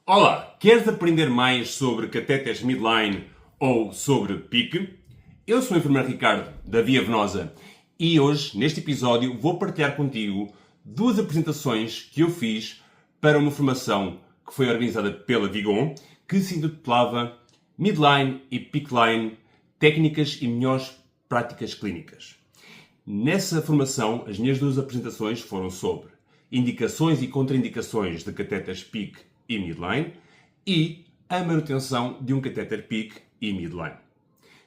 Olá, queres aprender mais sobre catéteres midline ou sobre PIC? Eu sou o enfermeiro Ricardo, da Via Venosa, e hoje, neste episódio, vou partilhar contigo duas apresentações que eu fiz para uma formação que foi organizada pela Vigon, que se intitulava Midline e PIC-Line, Técnicas e Melhores Práticas Clínicas. Nessa formação, as minhas duas apresentações foram sobre indicações e contraindicações de catéteres PIC e midline e a manutenção de um catéter PIC e midline.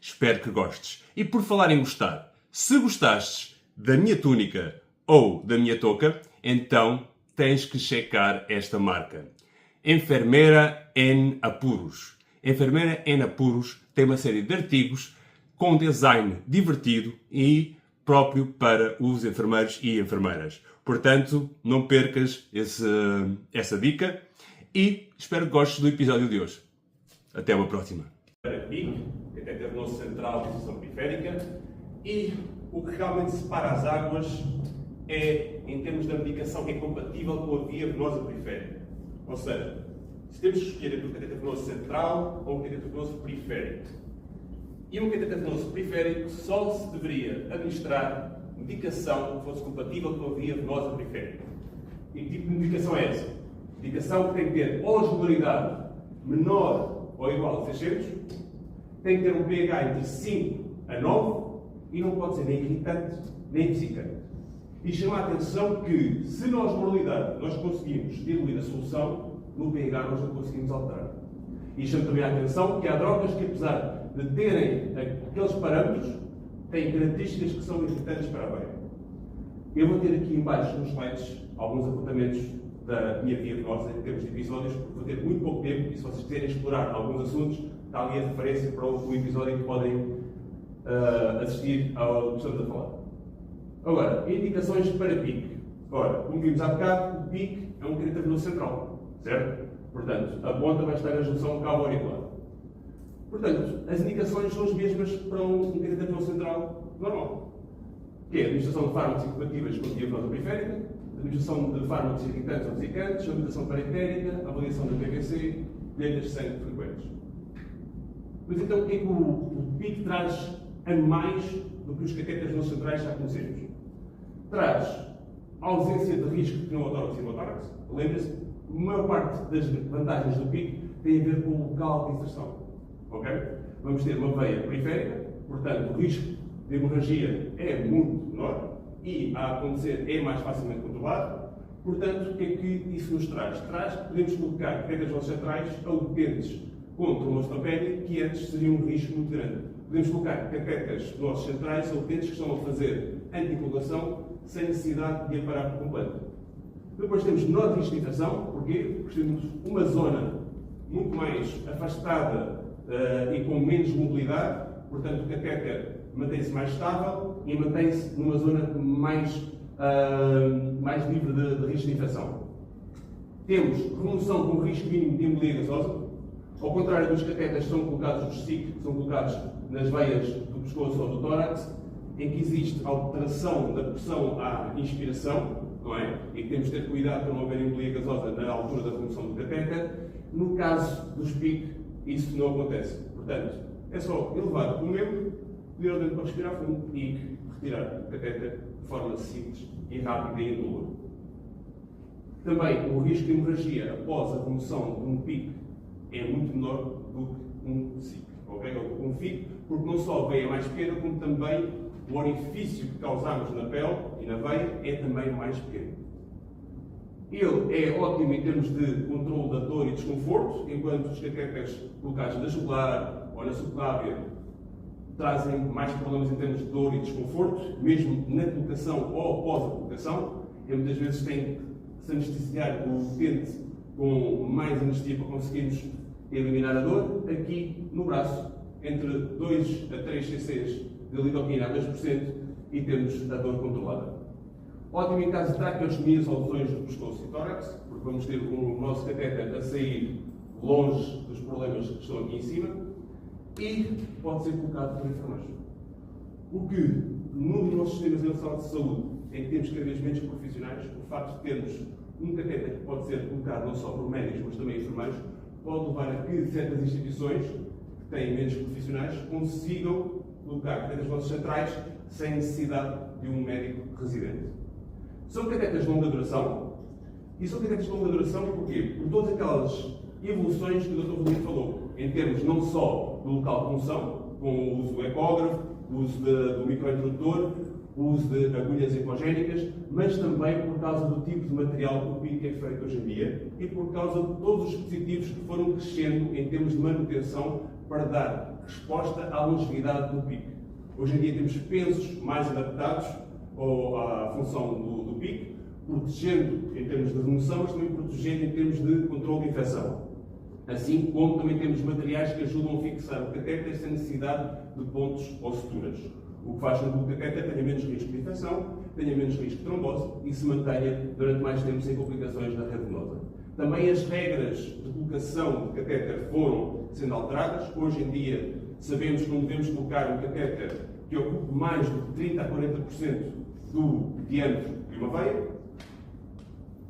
Espero que gostes. E por falar em gostar, se gostastes da minha túnica ou da minha touca, então tens que checar esta marca. Enfermeira em Apuros. Enfermeira em Apuros tem uma série de artigos com design divertido e próprio para os enfermeiros e enfermeiras. Portanto, não percas essa dica e espero que gostes do episódio de hoje. Até uma próxima. PIC, catéter venoso central de inserção periférica, e o que realmente separa as águas é, em termos da medicação, que é compatível com a via venosa periférica. Ou seja, se temos que escolher entre o catéter venoso central ou o catéter venoso periférico. E um catéter venoso periférico só se deveria administrar medicação que fosse compatível com a via venosa periférica. E que tipo de medicação é essa? Medicação que tem que ter osmolaridade menor ou igual a 600, tem que ter um pH entre 5 a 9 e não pode ser nem irritante nem vesicante. E chama a atenção que, se na osmolaridade nós conseguimos diluir a solução, no pH nós não conseguimos alterar. E chama também a atenção que há drogas que, apesar de terem aqueles parâmetros, têm características que são irritantes para a veia. Eu vou ter aqui em baixo nos slides alguns apontamentos da minha via venosa em termos de episódios, porque vou ter muito pouco tempo e se vocês quiserem explorar alguns assuntos, está ali a referência para o episódio que podem assistir ao que estamos a falar. Agora, indicações para PIC. Ora, como vimos há bocado, o PIC é um catéter venoso central, certo? Portanto, a ponta vai estar na junção cabo-auricular. Portanto, as indicações são as mesmas para um catéter venoso central normal, que é a administração de fármacos incompatíveis com a via venosa periférica, a administração de fármacos irritantes ou vesicantes, a administração periférica, avaliação da PVC, colheitas de sangue frequentes. Mas então, o que é que o PIC traz a mais do que os catéteres venosos centrais já conhecemos? Traz ausência de risco de pneumotórax e hemotórax. Lembre-se, a maior parte das vantagens do PIC tem a ver com o local de inserção. Ok? Vamos ter uma veia periférica, portanto, o risco de hemorragia é muito menor e, a acontecer, é mais facilmente controlado. Portanto, o que é que isso nos traz? Traz que podemos colocar catéteres venosos centrais utentes com trombocitopénia, que antes seria um risco muito grande. Podemos colocar catéteres venosos centrais utentes que estão a fazer anticoagulação sem necessidade de aparar por completo. Depois temos menor risco de infecção. Porquê? Porque temos uma zona muito mais afastada e com menos mobilidade, portanto o catéter mantém-se mais estável e mantém-se numa zona mais livre de risco de infecção. Temos remoção com risco mínimo de embolia gasosa, ao contrário dos catéteres que são colocados nos SIC, que são colocados nas veias do pescoço ou do tórax, em que existe alteração da pressão à inspiração, não é? E que temos de ter cuidado para não haver embolia gasosa na altura da remoção do catéter. No caso dos PIC, isso não acontece. Portanto, é só elevar o membro, pedir ao dentro para respirar fundo e retirar o catéter de forma simples e rápida e indolor. Também o risco de hemorragia após a remoção de um PIC é muito menor do que um SIC, okay? Ou um FIC, porque não só a veia é mais pequena, como também o orifício que causamos na pele e na veia é também mais pequeno. Ele é ótimo em termos de controle da dor e desconforto, enquanto os catéteres colocados na jugular ou na subclávia trazem mais problemas em termos de dor e desconforto, mesmo na colocação ou após a colocação. E muitas vezes tem que se anestesiar o utente com mais anestesia para conseguirmos eliminar a dor. Aqui no braço, entre 2 a 3 cc's de lidocaína a 2% e temos a dor controlada. Ótimo em caso de traqueostomias ou lesões do pescoço e tórax, porque vamos ter o nosso catéter a sair longe dos problemas que estão aqui em cima, e pode ser colocado por enfermeiros. O que, no nosso sistema nacional de saúde, em que temos cada vez menos profissionais, o facto de termos um catéter que pode ser colocado não só por médicos, mas também enfermeiros, pode levar a que certas instituições que têm menos profissionais consigam colocar catéteres venosos centrais sem necessidade de um médico residente. São catéteres de longa duração. E são catéteres de longa duração porquê? Por todas aquelas evoluções que o Dr. Rodrigo falou, em termos não só do local de punção, com o uso do ecógrafo, o uso do microintrodutor, o uso de agulhas hipogénicas, mas também por causa do tipo de material que o PIC é feito hoje em dia e por causa de todos os dispositivos que foram crescendo em termos de manutenção para dar resposta à longevidade do PIC. Hoje em dia temos pensos mais adaptados à função do PIC, protegendo em termos de remoção, mas também protegendo em termos de controle de infecção. Assim como também temos materiais que ajudam a fixar o catéter sem necessidade de pontos ou suturas. O que faz com que o catéter tenha menos risco de infecção, tenha menos risco de trombose e se mantenha durante mais tempo sem complicações da rede venosa. Também as regras de colocação do catéter foram sendo alteradas. Hoje em dia sabemos que não devemos colocar um catéter que ocupe mais de 30% a 40% do diâmetro de uma veia.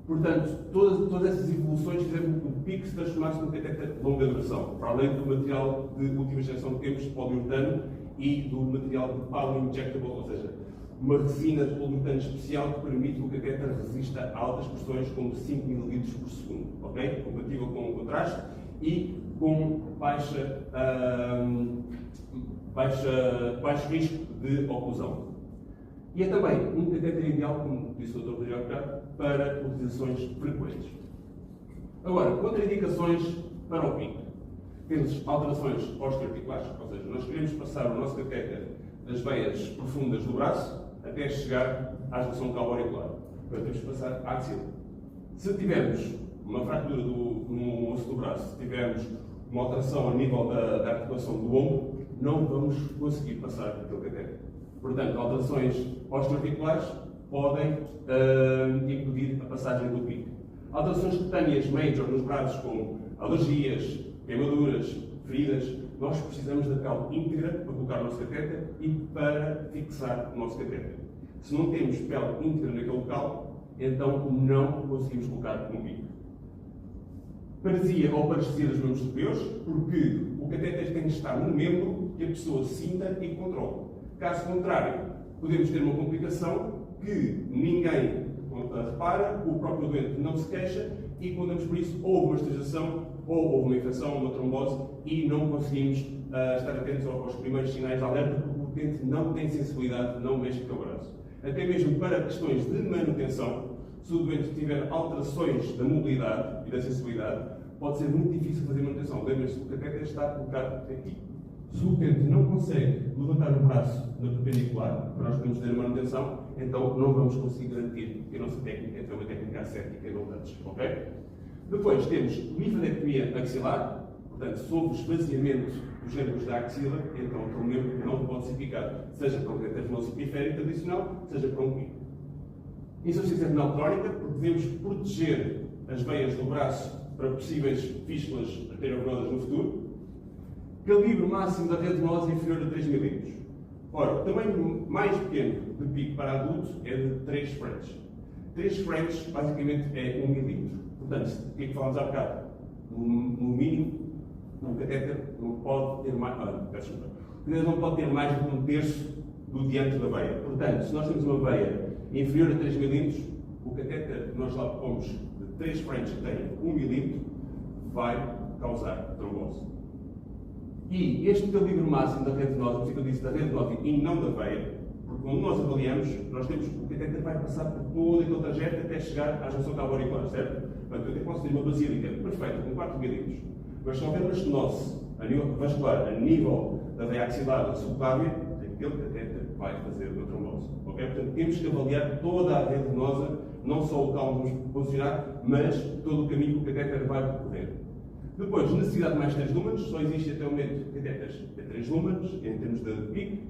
Portanto, todas essas evoluções fizeram com que o PIC se transformasse num catéter de longa duração, para além do material de última geração que temos, de poliuretano, e do material de poly-injectable, ou seja, uma resina de poliuretano especial que permite que o catéter resista a altas pressões, como 5 ml por segundo, ok? Compatível com o contraste e com baixo risco de oclusão. E é também um catéter ideal, como disse o Dr. Rodrigo, para utilizações frequentes. Agora, contraindicações para o PIC. Temos alterações osteoarticulares, ou seja, nós queremos passar o nosso catéter das veias profundas do braço até chegar à junção cabo-auricular. Portanto, temos que passar à axila. Se tivermos uma fratura no osso do braço, se tivermos uma alteração a nível da articulação do ombro, não vamos conseguir passar aquele catéter. Portanto, alterações osteoarticulares podem impedir a passagem do PIC. Alterações cutâneas major nos braços, como alergias, queimaduras, feridas, nós precisamos da pele íntegra para colocar o nosso catéter e para fixar o nosso catéter. Se não temos pele íntegra naquele local, então não conseguimos colocar um PIC. Paresia ou parestesia dos membros superiores, porque o catéter tem que estar no membro que a pessoa sinta e controle. Caso contrário, podemos ter uma complicação que ninguém repara, o próprio doente não se queixa e quando damos por isso, houve uma esterilização, ou houve uma infecção, uma trombose e não conseguimos estar atentos aos primeiros sinais de alerta porque o utente não tem sensibilidade, não mexe com o braço. Até mesmo para questões de manutenção, se o doente tiver alterações da mobilidade e da sensibilidade, pode ser muito difícil fazer manutenção. Lembre-se que o catéter está colocado aqui. Se o utente não consegue levantar o braço na perpendicular, para nós podemos fazer a manutenção, então não vamos conseguir garantir que a nossa técnica é uma técnica asséptica e não touch, ok? Depois temos linfadectomia axilar, portanto, sob o esvaziamento dos nervos da axila, então aquele nervo não pode ser picado, seja para um catéter venoso periférico tradicional, seja para um PIC. Insuficiência renal crónica, porque devemos proteger as veias do braço para possíveis fístulas arteriovenosas no futuro. Calibre máximo da rede venosa inferior a 3 mm. Ora, o tamanho mais pequeno de PIC para adulto é de 3 French. 3 French basicamente é 1 mm. Portanto, o que é que falámos há bocado? No mínimo, o catéter não pode ter mais. O catéter não pode ter mais de 1/3 do diâmetro da veia. Portanto, se nós temos uma veia inferior a 3 mm, o catéter que nós lá pomos de 3 French que tem 1 mm vai causar trombose. E este calibre máximo da rede venosa, por isso que eu disse da rede venosa e não da veia, porque quando nós avaliamos, nós temos que o catéter vai passar por todo aquele trajeto até chegar à junção cabo-auricular, certo? Portanto, eu até posso ter uma basílica perfeita, com 4 mm, mas se houver uma estenose a nível vascular, a nível da veia axilar ou subclávia, aquele catéter vai fazer uma trombose. Okay? Portanto, temos que avaliar toda a rede venosa, não só o local onde vamos posicionar, mas todo o caminho que o catéter vai percorrer. Depois, necessidade de mais 3 lúmenes, só existe até o momento catéteres de 3 lúmenes, em termos de PIC,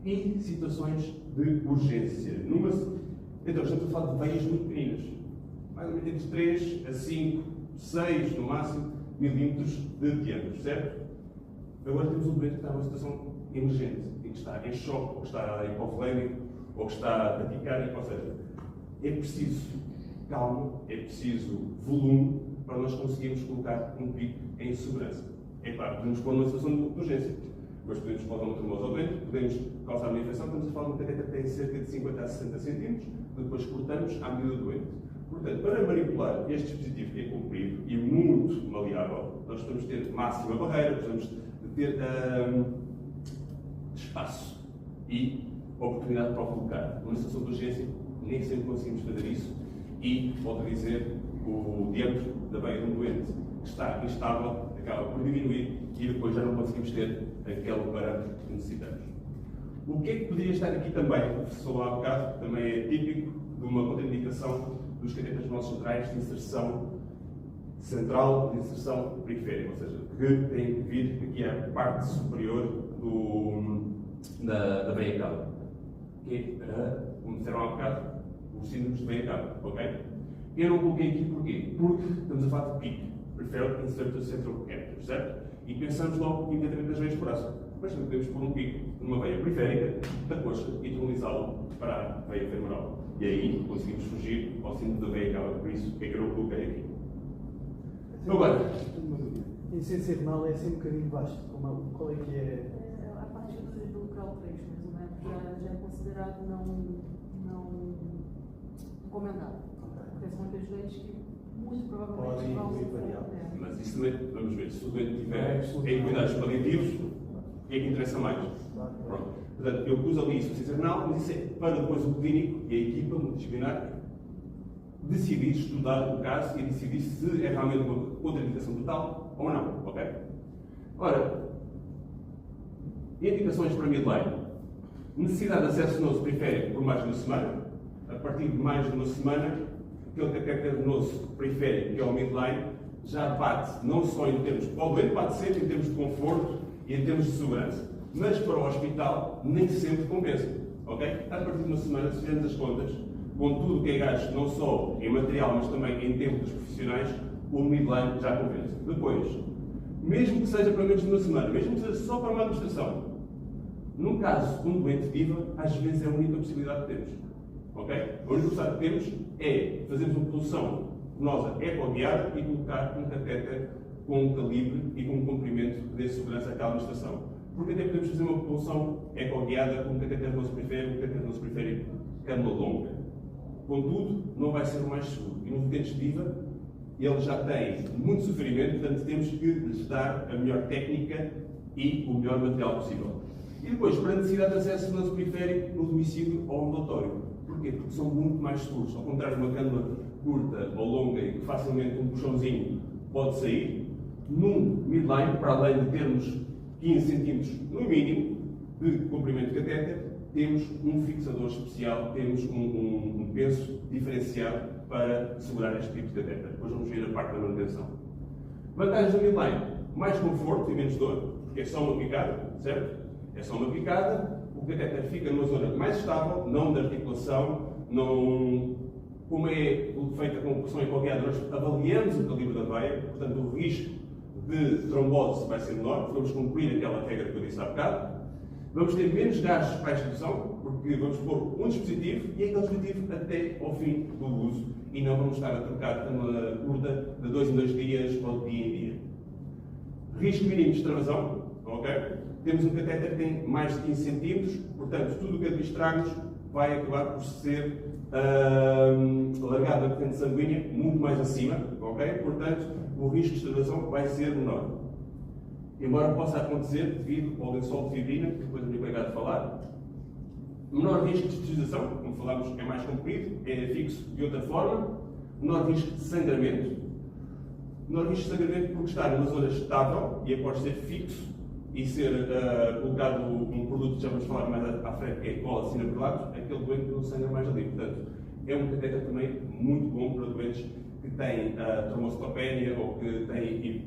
e situações de urgência. Então, estamos a falar de veias muito pequenas, mais ou menos entre 3 a 5, 6 no máximo, milímetros de diâmetro, certo? Agora temos um doente que está numa situação emergente, em que está em choque, ou que está hipovolémico, ou que está taquicárdico, ou seja, é preciso calma, é preciso volume para nós conseguirmos colocar um pico em segurança. É claro, podemos pôr numa situação de urgência, mas podemos causar uma tremose ao doente, podemos causar uma infecção, estamos a falar de um catéter que tem cerca de 50 a 60 centímetros, depois cortamos à medida do doente. Portanto, para manipular este dispositivo que é comprido e muito maleável, nós podemos ter máxima barreira, precisamos de ter espaço e oportunidade para o colocar. Numa situação de urgência, nem sempre conseguimos fazer isso e, volto a dizer, o diâmetro da veia de um doente que está instável acaba por diminuir e depois já não conseguimos ter aquele parâmetro que necessitamos. O que é que poderia estar aqui também? O professor há bocado também é típico de uma contraindicação dos catéteres venosos centrais de inserção central e de inserção periférica, ou seja, que tem que vir aqui à parte superior da veia cava, que é, como disseram há bocado, os síndromes de veia cava, ok? Eu não coloquei aqui porquê? Porque estamos a falar de PIC, Peripheral Inserted Central Catheter, certo? E pensamos logo imediatamente nas veias coração. Mas também podemos pôr um pico numa veia periférica da coxa e tonalizá-lo para a veia femoral. E aí conseguimos fugir ao síndrome da veia cava, por isso é que eu não coloquei aqui. Agora, a insuficiência renal é assim um bocadinho vasto, qual é que é? A partir do grau 3, mais ou menos, já é considerado não recomendado. Porque são aqueles doentes que muito provavelmente vão sofrer. mas isso também, vamos ver, se o doente tiver em cuidados paliativos, o que é que interessa mais? Pronto. Portanto, eu pus ali insuficiência renal, mas isso é para depois o clínico e a equipa multidisciplinar decidir estudar o caso e decidir se é realmente uma contraindicação total ou não, ok? Ora, indicações para midline. Necessidade de acesso venoso periférico por mais de uma semana. A partir de mais de uma semana, aquele catéter venoso periférico, que é o midline, já bate não só em termos, para o doente bate sempre em termos de conforto e em termos de segurança, mas para o hospital nem sempre compensa, ok? A partir de uma semana, se fizermos as contas, com tudo o que é gasto, não só em material, mas também em tempo dos profissionais, o midline já compensa. Depois, mesmo que seja para menos de uma semana, mesmo que seja só para uma administração, num caso de um doente viva, às vezes é a única possibilidade que temos. Ok? A única possibilidade que temos é fazermos uma produção venosa ecoguiada e colocar um catéter com um calibre e com um comprimento que dê segurança àquela administração. Porque até podemos fazer uma produção ecoguiada com um catéter venoso periférico, um catéter venoso periférico cama longa. Contudo, não vai ser o mais seguro. E nos doentes viva, eles já têm muito sofrimento, portanto temos que lhes dar a melhor técnica e o melhor material possível. E depois, para a necessidade de acesso venoso periférico no domicílio ou ambulatório. Porquê? Porque são muito mais seguros. Ao contrário de uma cânula curta ou longa e que facilmente um puxãozinho pode sair, num midline, para além de termos 15 cm no mínimo de comprimento de catéter, temos um fixador especial, temos um penso diferenciado para segurar este tipo de catéter. Depois vamos ver a parte da manutenção. Vantagens do midline: mais conforto e menos dor, porque é só uma picada, certo? É só uma picada, o catéter fica numa zona mais estável, não de articulação, não... Como é feita com pressão ecoguiada, nós avaliamos o calibre da veia, portanto o risco de trombose vai ser menor, vamos cumprir aquela regra que eu disse há bocado. Vamos ter menos gastos para a instituição, porque vamos pôr um dispositivo e aquele dispositivo até ao fim do uso. E não vamos estar a trocar uma curta de 2 em 2 dias ou de dia em dia. Risco mínimo de extravasão, ok? Temos um catéter que tem mais de 15 cm, portanto, tudo o que administrarmos vai acabar por ser alargado na corrente sanguínea muito mais acima, ok? Portanto, o risco de extravasão vai ser menor. Embora possa acontecer devido ao lençol de fibrina, que depois a minha colega de falar, menor risco de esterilização, como falámos, é mais comprido, é fixo de outra forma, menor risco de sangramento. Menor risco de sangramento porque está numa zona estável e após ser fixo e ser colocado um produto que já vamos falar mais à frente, que é a cola sinaprilatos, aquele doente não sangra mais ali. Portanto, é um catéter também muito bom para doentes que têm trombocitopénia ou que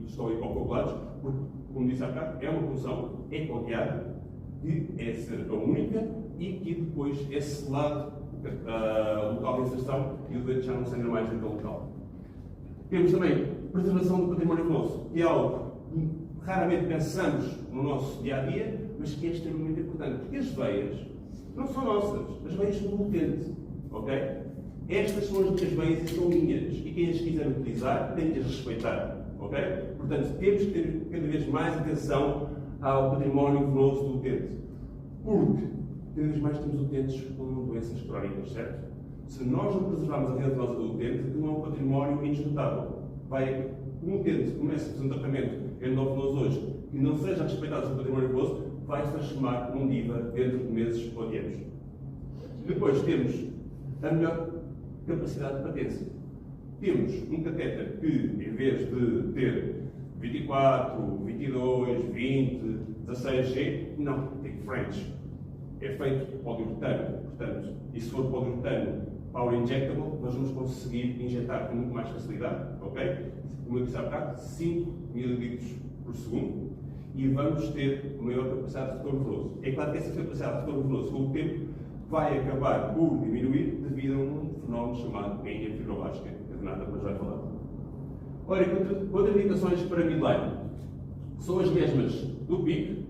estão hipocoagulados, porque, como disse há bocado, é uma produção ecoguiada, que é ser a única e que depois é selado o local de inserção e o doente já não sangra mais naquele local. Temos também preservação do património venoso, que é algo que raramente pensamos no nosso dia-a-dia, mas que é extremamente importante, porque as veias não são nossas, as veias são do utente, ok? Estas são as dicas básicas, são minhas, e quem as quiser utilizar tem que as respeitar, ok? Portanto, temos que ter cada vez mais atenção ao património venoso do utente, porque cada vez mais temos utentes com doenças crónicas, certo? Se nós não preservarmos a vida venosa do utente, não é um património inesgotável. Um utente que começa a fazer um tratamento endovenoso hoje e não seja respeitado o seu património venoso, vai se transformar num diva dentro de meses ou de anos. Depois temos a melhor capacidade de patência. Temos um catéter que, em vez de ter 24, 22, 20, 16G, não, tem French. É feito poliuretano. Portanto, e se for poliuretano power injectable, nós vamos conseguir injetar com muito mais facilidade, ok? Como eu disse há bocado, 5 ml por segundo, e vamos ter maior capacidade de retorno venoso. É claro que essa capacidade de retorno venoso, com o tempo, vai acabar por diminuir devido a um fenómeno chamado anemia fibroblástica, que a Renata depois vai falar. Ora, contraindicações para midline são as mesmas do PIC,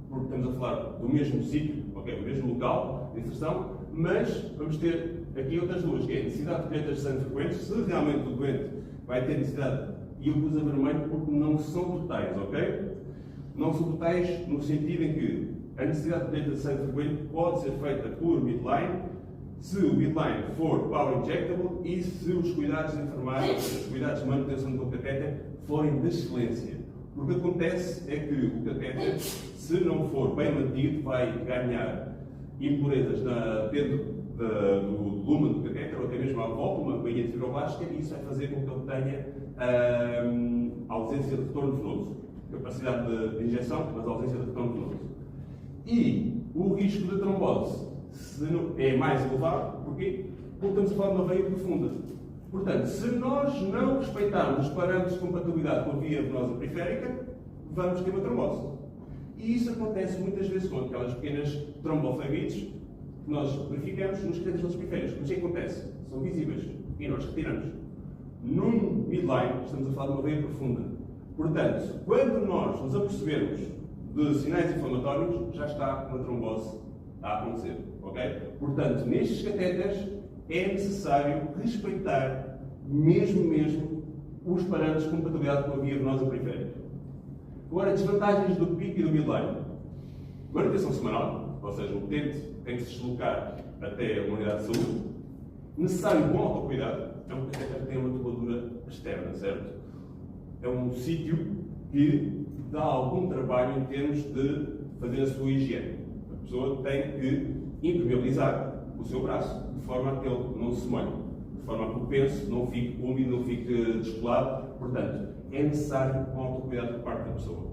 porque estamos a falar do mesmo sítio, okay, do mesmo local de inserção, mas vamos ter aqui outras duas, que é a necessidade de colheitas de sangue frequentes, se realmente o doente vai ter necessidade, e eu pus a vermelho porque não são totais, ok? Não são totais no sentido em que a necessidade de colheita de sangue frequente pode ser feita por midline, se o midline for power injectable e se os cuidados de enfermagem, os cuidados de manutenção do catéter forem de excelência. O que acontece é que o catéter, se não for bem mantido, vai ganhar impurezas dentro do lumen do catéter, ou até mesmo à volta, uma baía de fibroblástica, e isso vai fazer com que ele tenha ausência de retorno venoso. Capacidade de injeção, mas ausência de retorno venoso. E o risco de trombose é mais elevado, porquê? Porque estamos a falar de uma veia profunda. Portanto, se nós não respeitarmos os parâmetros de compatibilidade com a via venosa periférica, vamos ter uma trombose. E isso acontece muitas vezes com aquelas pequenas tromboflebites que nós verificamos nos catéteres venosos periféricos. Mas o que acontece? São visíveis e nós retiramos. Num midline, estamos a falar de uma veia profunda. Portanto, quando nós nos apercebermos de sinais inflamatórios, já está uma trombose a acontecer. Okay? Portanto, nestes catéteres é necessário respeitar mesmo os parâmetros de compatibilidade com a via venosa periférica. Agora, desvantagens do PIC e do midline. Manutenção semanal, ou seja, o utente tem que se deslocar até uma unidade de saúde. Necessário bom autocuidado. É um catéter que tem uma tubatura externa, certo? É um sítio que dá algum trabalho em termos de fazer a sua higiene. A pessoa tem que impermeabilizar o seu braço de forma a que ele não se molhe, de forma a que o penso não fique úmido, não fique descolado. Portanto, é necessário um autocuidado por parte da pessoa.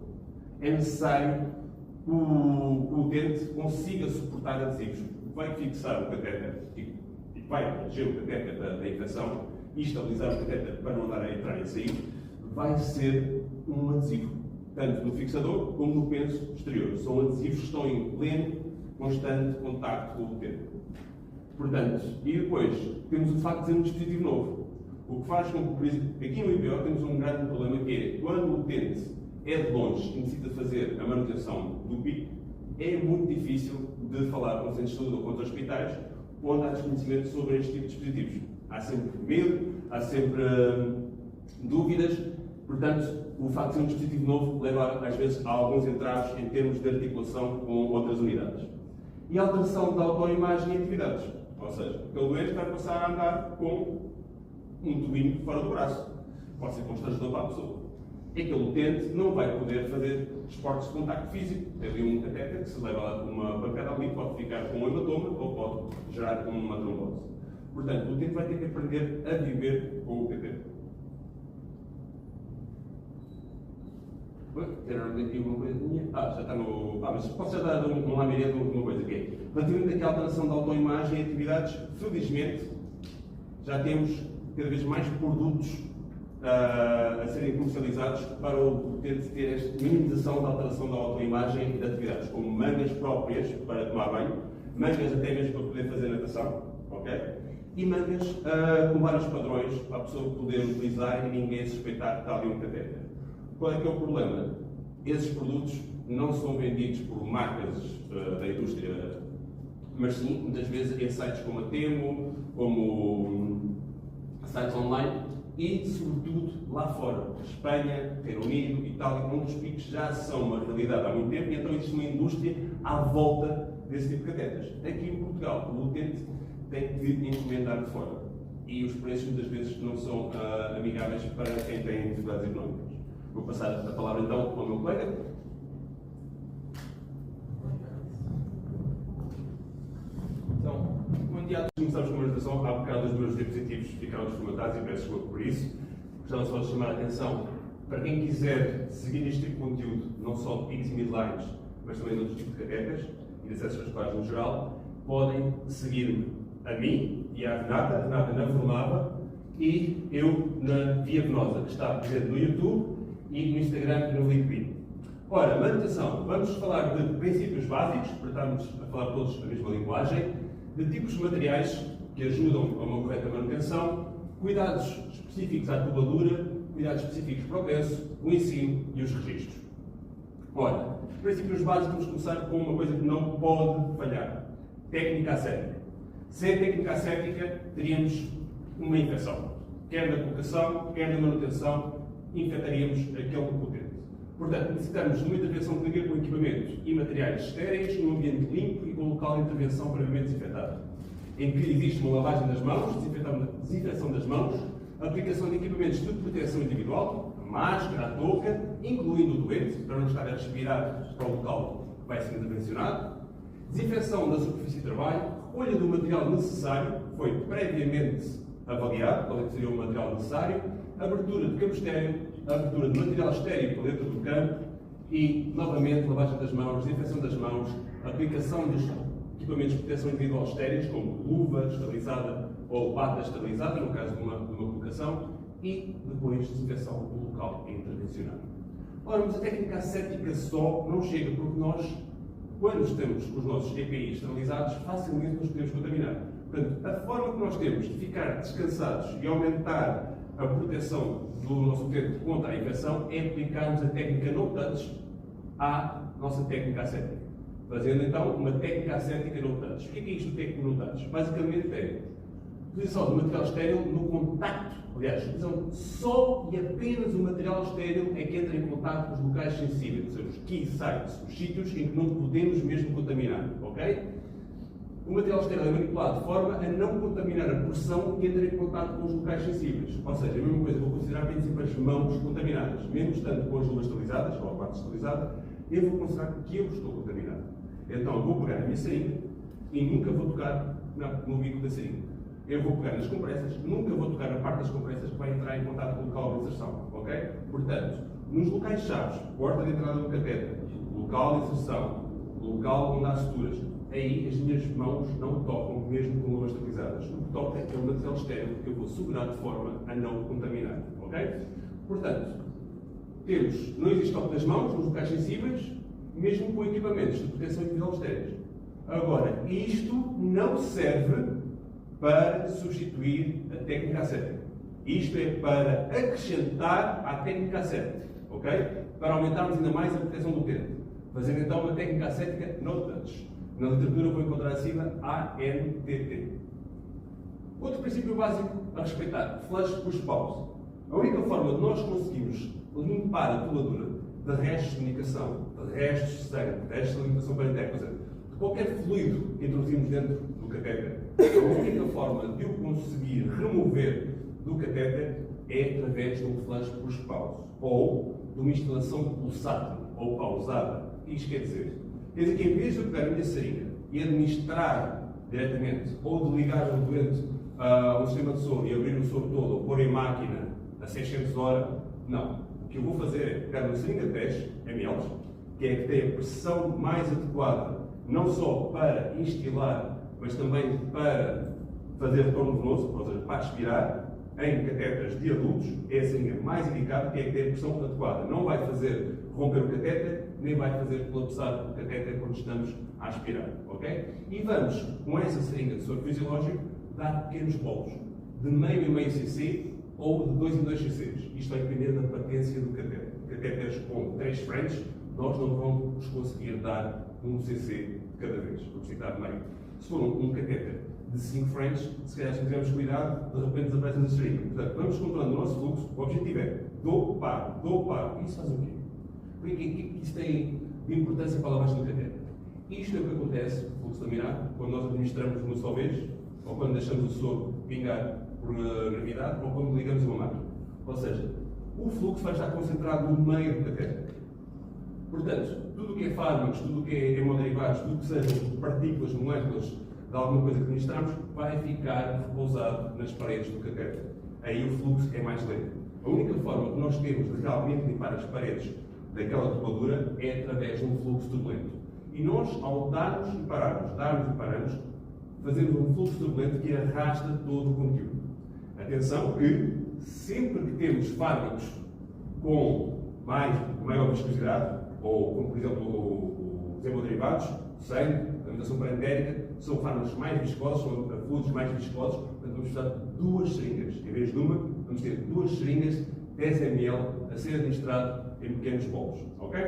É necessário que o utente consiga suportar adesivos. Vai fixar o catéter e vai proteger o catéter da infecção e estabilizar o catéter para não dar a entrar e sair, vai ser um adesivo, tanto no fixador como no penso exterior. São adesivos que estão em pleno, constante contacto com o utente. Portanto, e depois temos o facto de ser um dispositivo novo. O que faz com que, por exemplo, aqui no IPO temos um grande problema que é, quando o utente é de longe e necessita fazer a manutenção do PIC, é muito difícil de falar com os centros de saúde ou com os hospitais onde há desconhecimento sobre este tipo de dispositivos. Há sempre medo, há sempre dúvidas. Portanto, o facto de ser um dispositivo novo leva, às vezes, a alguns entraves em termos de articulação com outras unidades. E a alteração da autoimagem e atividades. Ou seja, aquele doente vai passar a andar com um tubinho fora do braço. Pode ser constrangedor para a pessoa. Aquele utente não vai poder fazer esportes de contacto físico. Tem ali um catéter que se leva uma pancada ali, pode ficar com um hematoma ou pode gerar uma trombose. Portanto, o utente vai ter que aprender a viver com o catéter. Era aqui uma coisinha. Já está no. Mas posso já dar um lamirete de uma coisa que é. Relativamente àquela alteração da autoimagem e atividades, felizmente já temos cada vez mais produtos a serem comercializados para o utente ter esta minimização da alteração da autoimagem e de atividades, como mangas próprias para tomar banho, mangas até mesmo para poder fazer natação, ok? E mangas com vários padrões para a pessoa poder utilizar e ninguém suspeitar que está ali um catéter. Qual é que é o problema? Esses produtos não são vendidos por marcas da indústria mas sim, muitas vezes em sites como a Temo, como sites online e, sobretudo, lá fora. Espanha, Reino Unido, Itália, onde os PICs já são uma realidade há muito tempo e então existe uma indústria à volta desse tipo de catetas. Aqui em Portugal, o utente tem que encomendar de fora e os preços muitas vezes não são amigáveis para quem tem dificuldades económicas. Vou passar a palavra então ao meu colega. Então, começamos com uma apresentação. Há bocado os meus diapositivos ficaram desformatados e peço desculpa por isso. Gostava só de chamar a atenção para quem quiser seguir este tipo de conteúdo, não só de PICs e midlines, mas também de outros tipos de catetas e de acessos escolares no geral, podem seguir-me a mim e à Renata na Formava e eu na Via Venosa, que está presente no YouTube e no Instagram e no LinkedIn. Ora, manutenção. Vamos falar de princípios básicos, para estarmos a falar todos a mesma linguagem, de tipos de materiais que ajudam a uma correta manutenção, cuidados específicos à tubaladura, cuidados específicos para o peso, o ensino e os registros. Ora, princípios básicos, vamos começar com uma coisa que não pode falhar. Técnica ascética. Sem a técnica ascética, teríamos uma infecção. Quer na colocação, quer na manutenção, infectaríamos aquele potente. Portanto, necessitamos de uma intervenção clínica com equipamentos e materiais estéreis, num ambiente limpo e com local de intervenção previamente desinfetado, em que existe uma lavagem das mãos, desinfecção das mãos, aplicação de equipamentos de proteção individual, a máscara, a touca, incluindo o doente, para não estar a respirar para o local que vai ser intervencionado, desinfecção da superfície de trabalho, recolha do material necessário, que foi previamente avaliado, qual é que seria o material necessário, abertura de campo estéreo, abertura de material estéreo para dentro do campo e, novamente, lavagem das mãos, desinfecção das mãos, aplicação dos equipamentos de proteção individual estéreis, como luva estabilizada ou bata estabilizada, no caso de uma colocação, e depois desinfecção do local intervencionado. Ora, mas a técnica ascética só não chega, porque nós, quando temos os nossos EPIs esterilizados, facilmente nos podemos contaminar. Portanto, a forma que nós temos de ficar descansados e aumentar a proteção do nosso utente contra a infecção é aplicarmos a técnica no touch à nossa técnica ascética. Fazendo então uma técnica ascética no touch. O que é isto de técnica no touch? Basicamente é utilização do material estéril no contacto. Aliás, utilizam só e apenas o material estéril é que entra em contato com os locais sensíveis, ou seja, os key sites, os sítios em que não podemos mesmo contaminar. Ok? O material estéril é manipulado de forma a não contaminar a porção que entra em contato com os locais sensíveis. Ou seja, a mesma coisa, vou considerar apenas as mãos contaminadas. Mesmo estando com as luvas esterilizadas, ou a parte esterilizada, eu vou considerar que eu estou contaminado. Então, eu vou pegar a minha seringa e nunca vou tocar no bico da seringa. Eu vou pegar nas compressas, nunca vou tocar na parte das compressas que vai entrar em contato com o local de inserção. Ok? Portanto, nos locais-chave, porta de entrada do catéter, local de inserção, local onde há suturas, aí as minhas mãos não tocam, mesmo com luvas esterilizadas. O que toca é o material estéril que eu vou segurar de forma a não contaminar. Ok? Portanto, não existe toque das mãos nos locais sensíveis, mesmo com equipamentos de proteção individual estéreis. Agora, isto não serve para substituir a técnica ascética. Isto é para acrescentar à técnica ascética. Ok? Para aumentarmos ainda mais a proteção do utente. Fazendo então uma técnica ascética no touch. Na literatura vou encontrar acima ANTT. Outro princípio básico a respeitar: flush push pause. A única forma de nós conseguirmos limpar a tuladura de restos de medicação, de restos de sangue, de restos de alimentação parenteral, ou seja, de qualquer fluido que introduzimos dentro do catéter, a única forma de o conseguir remover do catéter é através de um flush push pause ou de uma instalação pulsátil ou pausada. Isto quer dizer que em vez de eu pegar a minha seringa e administrar diretamente ou de ligar o doente a um sistema de soro e abrir o soro todo ou pôr em máquina a 600 horas, não. O que eu vou fazer é pegar uma seringa de 10 ml, que é a que tem a pressão mais adequada, não só para instilar, mas também para fazer retorno venoso, ou seja, para aspirar, em catéteres de adultos, é a seringa mais indicada, que é a que tem a pressão adequada. Não vai fazer romper o catéter, nem vai fazer colapsar o catéter quando estamos a aspirar. Ok? E vamos, com essa seringa de soro fisiológico, dar pequenos bolos de meio em meio cc ou de 2 em 2 cc's. Isto vai depender da patência do catéter. Catéteres com 3 frentes, nós não vamos conseguir dar 1 cc de cada vez. Vamos ter que dar meio. Se for um catéter de 5 French, se calhar se não tivermos cuidado, de repente desaparece a seringa. Portanto, vamos controlando o nosso fluxo. O objetivo é dou, paro. Isso faz o quê? O que isso tem de importância para a lavagem do catéter? Isto é o que acontece, o fluxo laminado, quando nós administramos uma só vez, ou quando deixamos o soro pingar por gravidade, ou quando ligamos uma máquina. Ou seja, o fluxo vai estar concentrado no meio do catéter. Portanto, tudo o que é fármacos, tudo o que é hemoderivados, tudo o que sejam partículas, moléculas de alguma coisa que administramos, vai ficar repousado nas paredes do catéter. Aí o fluxo é mais lento. A única forma que nós temos de realmente limpar as paredes daquela tubadoura é através de um fluxo turbulento. E nós, ao darmos e pararmos, fazemos um fluxo turbulento que arrasta todo o conteúdo. Atenção que, sempre que temos fármacos com maior viscosidade, ou como por exemplo os hemoderivados, o sangue, a alimentação parentérica, são fármacos mais viscosos, são fluidos mais viscosos, portanto vamos precisar de 2 seringas. Em vez de uma, vamos ter 2 seringas, 10 ml, a ser administrado em pequenos bolos. Ok?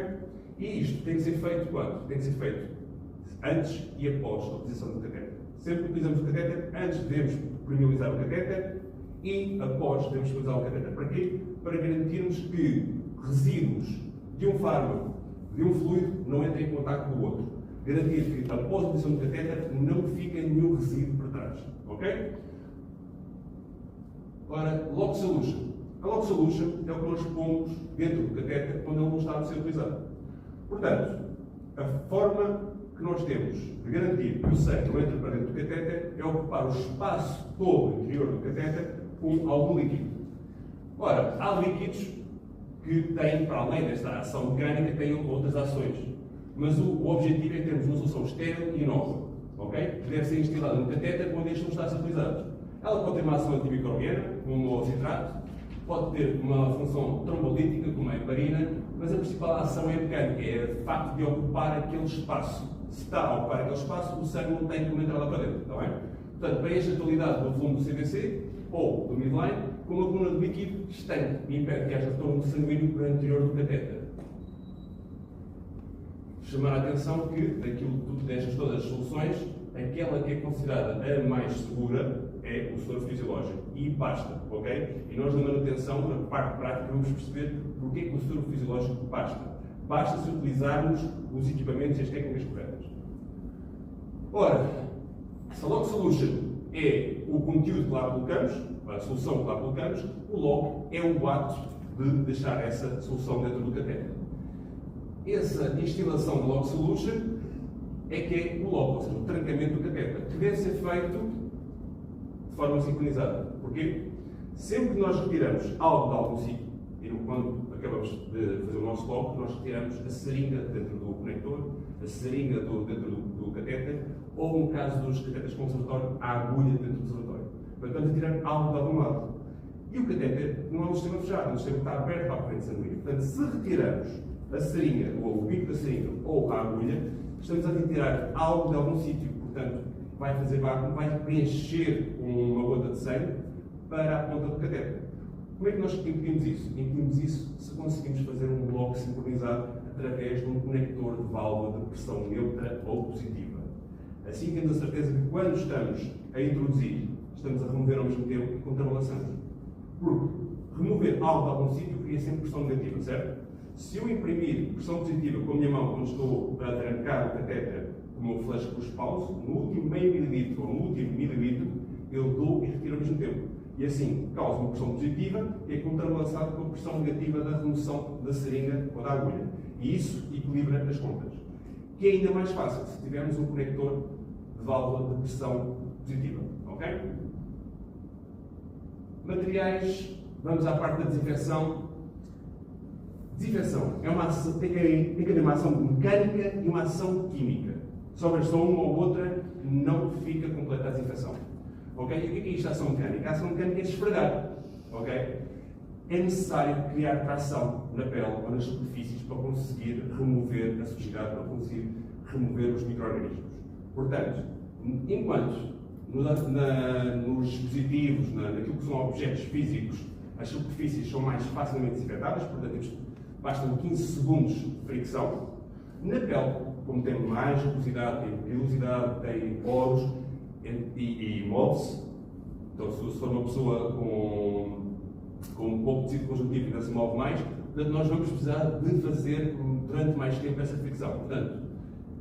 E isto tem que ser feito quando? Tem que ser feito antes e após a utilização do catéter. Sempre que utilizamos o catéter, antes devemos permeabilizar o catéter e após devemos utilizar o catéter. Para quê? Para garantirmos que resíduos de um fármaco, de um fluido, não entrem em contato com o outro. Garantir que após a utilização do catéter não fica nenhum resíduo para trás. Ok? Ora, Lock Solution. A Lock Solution é o que nós pomos dentro do catéter quando ele não está a ser utilizado. Portanto, a forma que nós temos de garantir que o sangue não entre para dentro do catéter é ocupar o espaço todo interior do catéter com algum líquido. Ora, há líquidos que têm, para além desta ação mecânica, têm outras ações. Mas o objetivo é termos uma solução estéril e inócua, ok? Que deve ser instilada no catéter quando este não está a ser utilizado. Ela pode ter uma ação antimicrobiana, como o citrato, pode ter uma função trombolítica, como a heparina, mas a principal ação é mecânica, é o facto de ocupar aquele espaço. Se está a ocupar aquele espaço, o sangue não tem como entrar lá para dentro, está bem? Portanto, para esta atualidade do volume do CVC ou do midline, com uma coluna de líquido estanque e impede que haja retorno sanguíneo para o interior do catéter. Chamar a atenção que, daquilo tudo, destas todas as soluções, aquela que é considerada a mais segura é o soro fisiológico. E basta, ok? E nós, na manutenção, na parte prática, vamos perceber porque é que o soro fisiológico basta. Basta se utilizarmos os equipamentos e as técnicas corretas. Ora, se a Lock Solution é o conteúdo que lá colocamos, a solução que lá colocamos, o Lock é o ato de deixar essa solução dentro do catéter. Essa instalação da Lock Solution é que é o Lock, ou seja, o trancamento do catéter, que deve ser feito de forma sincronizada. Porquê? Sempre que nós retiramos algo de algum sítio, e quando acabamos de fazer o nosso Lock, nós retiramos a seringa dentro do conector, a seringa dentro do catéter, ou no caso dos catéteres com reservatório, a agulha dentro do reservatório. Portanto, estamos a tirar algo de algum lado. E o catéter não é um sistema fechado, é um sistema que está aberto para a corrente sanguínea. Portanto, se retiramos a seringa, ou o bico da seringa, ou a agulha, estamos a retirar algo de algum sítio. Portanto, vai fazer vácuo, vai preencher uma gota de sangue para a ponta do catéter. Como é que nós impedimos isso? Impedimos isso se conseguimos fazer um Lock sincronizado através de um conector de válvula de pressão neutra ou positiva. Assim temos a certeza que quando estamos a introduzir, estamos a remover ao mesmo tempo e contrabalançamos. Porque remover algo de algum sítio cria sempre pressão negativa, certo? Se eu imprimir pressão positiva com a minha mão quando estou a trancar o catéter com o meu flash push pause, no último meio mililitro ou no último mililitro, eu dou e retiro ao mesmo tempo. E assim causa uma pressão positiva e é contrabalançado com a pressão negativa da remoção da seringa ou da agulha. E isso equilibra as contas. Que é ainda mais fácil se tivermos um conector de válvula de pressão positiva. Ok? Materiais, vamos à parte da desinfecção. Desinfecção tem que haver uma ação mecânica e uma ação química. Se houver só uma ou outra, não fica completa a desinfecção. Okay? E o que é isto, a ação mecânica? A ação mecânica é esfregar. Okay? É necessário criar tração na pele ou nas superfícies para conseguir remover a sujidade, para conseguir remover os micro-organismos. Portanto, enquanto nos dispositivos, naquilo que são objetos físicos, as superfícies são mais facilmente desinfetadas, portanto, bastam 15 segundos de fricção. Na pele, como tem mais rugosidade, tem pilosidade, tem poros e move-se. Então, se for uma pessoa com um pouco de tecido conjuntivo ainda se move mais, portanto, nós vamos precisar de fazer durante mais tempo essa fricção. Portanto,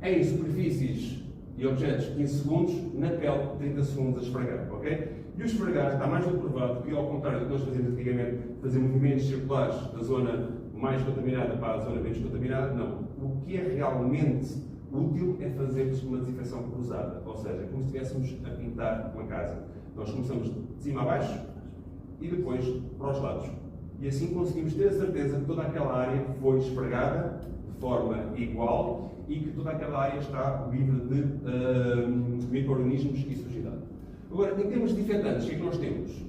em superfícies e objetos 15 segundos, na pele 30 segundos a esfregar, ok? E o esfregar está mais do que provado que, ao contrário do que nós fazíamos antigamente, fazer movimentos circulares da zona mais contaminada para a zona menos contaminada, não. O que é realmente útil é fazermos uma desinfecção cruzada, ou seja, como se estivéssemos a pintar uma casa. Nós começamos de cima a baixo e depois para os lados. E assim conseguimos ter a certeza que toda aquela área foi esfregada de forma igual e que toda aquela área está livre de micro-organismos e sujidade. Agora, em termos de desinfetantes, o que é que nós temos?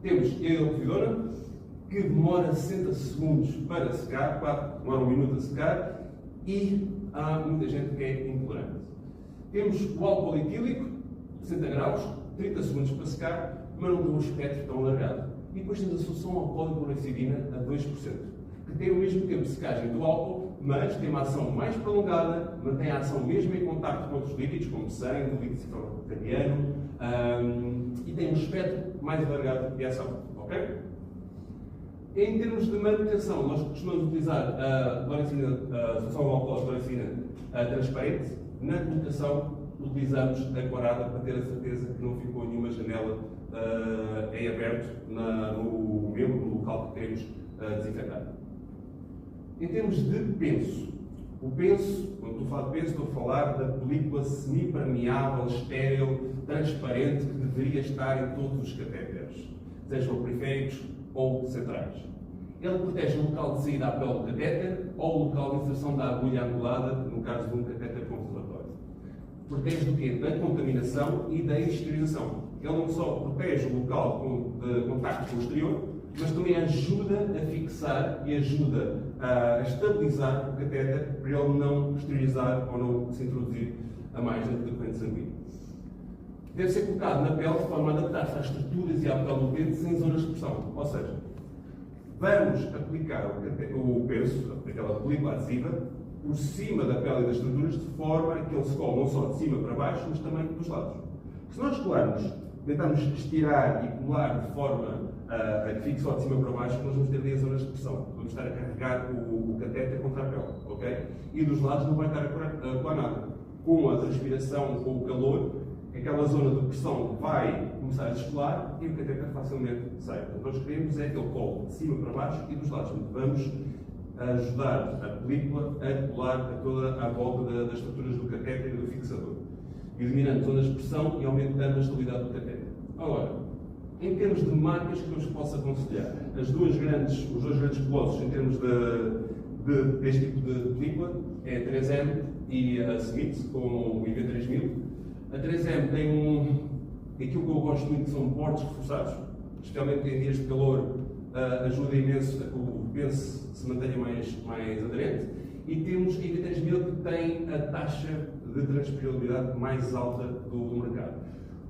Temos a hidroquinona, que demora 60 segundos para secar, demora 1 minuto a secar, e há muita gente que é intolerante. Temos o álcool etílico, 60 graus, 30 segundos para secar, mas não tem um espectro tão alargado. E depois temos a solução alcoólico-clorexidina a 2%, que tem ao mesmo tempo secagem do álcool, mas tem uma ação mais prolongada, mantém a ação mesmo em contacto com outros líquidos, como sangue, líquido cefalorraquidiano, e tem um espectro mais alargado de ação. Ok? Em termos de manutenção, nós costumamos utilizar a solução alcoólico-clorexidina transparente. Na colocação, utilizamos a quarada para ter a certeza que não ficou nenhuma janela em aberto no local que queremos desinfetar. Em termos de penso, o penso, quando estou a falar de penso, estou a falar da película semipermeável, estéril, transparente, que deveria estar em todos os catéteres, sejam periféricos ou centrais. Ele protege o local de saída à pele do catéter ou o local de inserção da agulha angulada, no caso de um catéter conservatório. Protege do quê? Da contaminação e da esterilização. Ele não só protege o local de contacto com o exterior, mas também ajuda a fixar e ajuda a estabilizar o catéter para ele não esterilizar ou não se introduzir a mais dentro da corrente sanguínea. Deve ser colocado na pele de forma a adaptar-se às estruturas e à pele do dente sem zonas de pressão. Ou seja, vamos aplicar o penso, aquela película adesiva, por cima da pele e das estruturas, de forma a que ele se cole não só de cima para baixo, mas também dos lados. Se nós colarmos, tentarmos estirar e colar de forma a que fique só de cima para baixo, nós vamos ter ali as zonas de pressão. Vamos estar a carregar o catéter contra a pele, ok? E dos lados não vai estar a colar nada. Com a transpiração, com o calor, aquela zona de pressão vai começar a descolar e o catéter facilmente sai. O que nós queremos é que ele cole de cima para baixo e dos lados. Vamos ajudar a película a colar a toda a volta das estruturas do catéter e do fixador, eliminando zonas de pressão e aumentando a estabilidade do catéter. Agora, em termos de marcas que eu vos posso aconselhar, os dois grandes colossos em termos deste tipo de película é a 3M e a Smith, com o IV3000. A 3M tem aquilo que eu gosto muito, que são bordes reforçados, especialmente em dias de calor, ajuda imenso a que o penso se mantenha mais aderente. E temos a IV3000 que tem a taxa de transpirabilidade mais alta do mercado.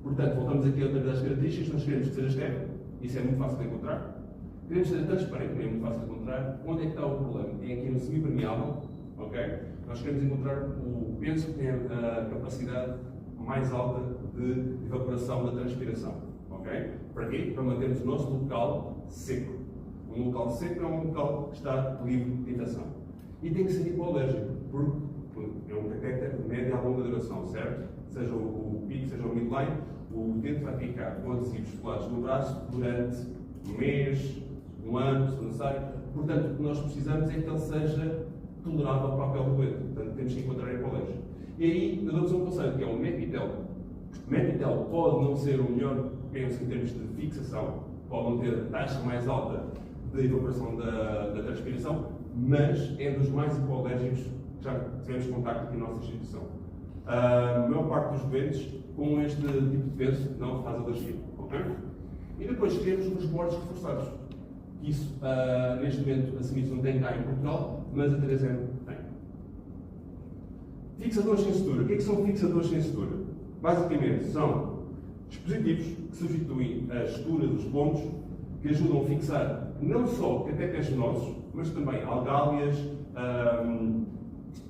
Portanto, voltamos aqui a outra das características. Nós queremos que seja estéril, isso é muito fácil de encontrar. Queremos que seja transparente, também é muito fácil de encontrar. Onde é que está o problema? É aqui no semipermeável, ok? Nós queremos encontrar o penso que tem a capacidade mais alta de evaporação da transpiração, ok? Para quê? Para mantermos o nosso local seco. Um local seco é um local que está livre de infecção. E tem que ser hipoalérgico, porque é um catéter de média a longa duração, certo? Seja o PIC, seja o midline, o dente vai ficar com adesivos colados no braço durante um mês, um ano, se necessário. Portanto, o que nós precisamos é que ele seja tolerável para a pele do doente. Portanto, temos que encontrar hipoalérgico. E aí, eu dou-vos um conselho, que é o Mepitel. Mepitel pode não ser o melhor, penso, em termos de fixação, pode não ter a taxa mais alta de evaporação da transpiração, mas é dos mais hipoalérgicos que já tivemos contacto aqui na nossa instituição. A maior parte dos doentes com este tipo de penso não faz alergia, ok? E depois temos os bordes reforçados. Isso, neste momento, a Smith não tem cá em Portugal, mas a 3M tem. Fixadores sem sutura. O que é que são fixadores sem sutura? Basicamente, são dispositivos que substituem as suturas, os pontos, que ajudam a fixar não só catéteres venosos, mas também algálias,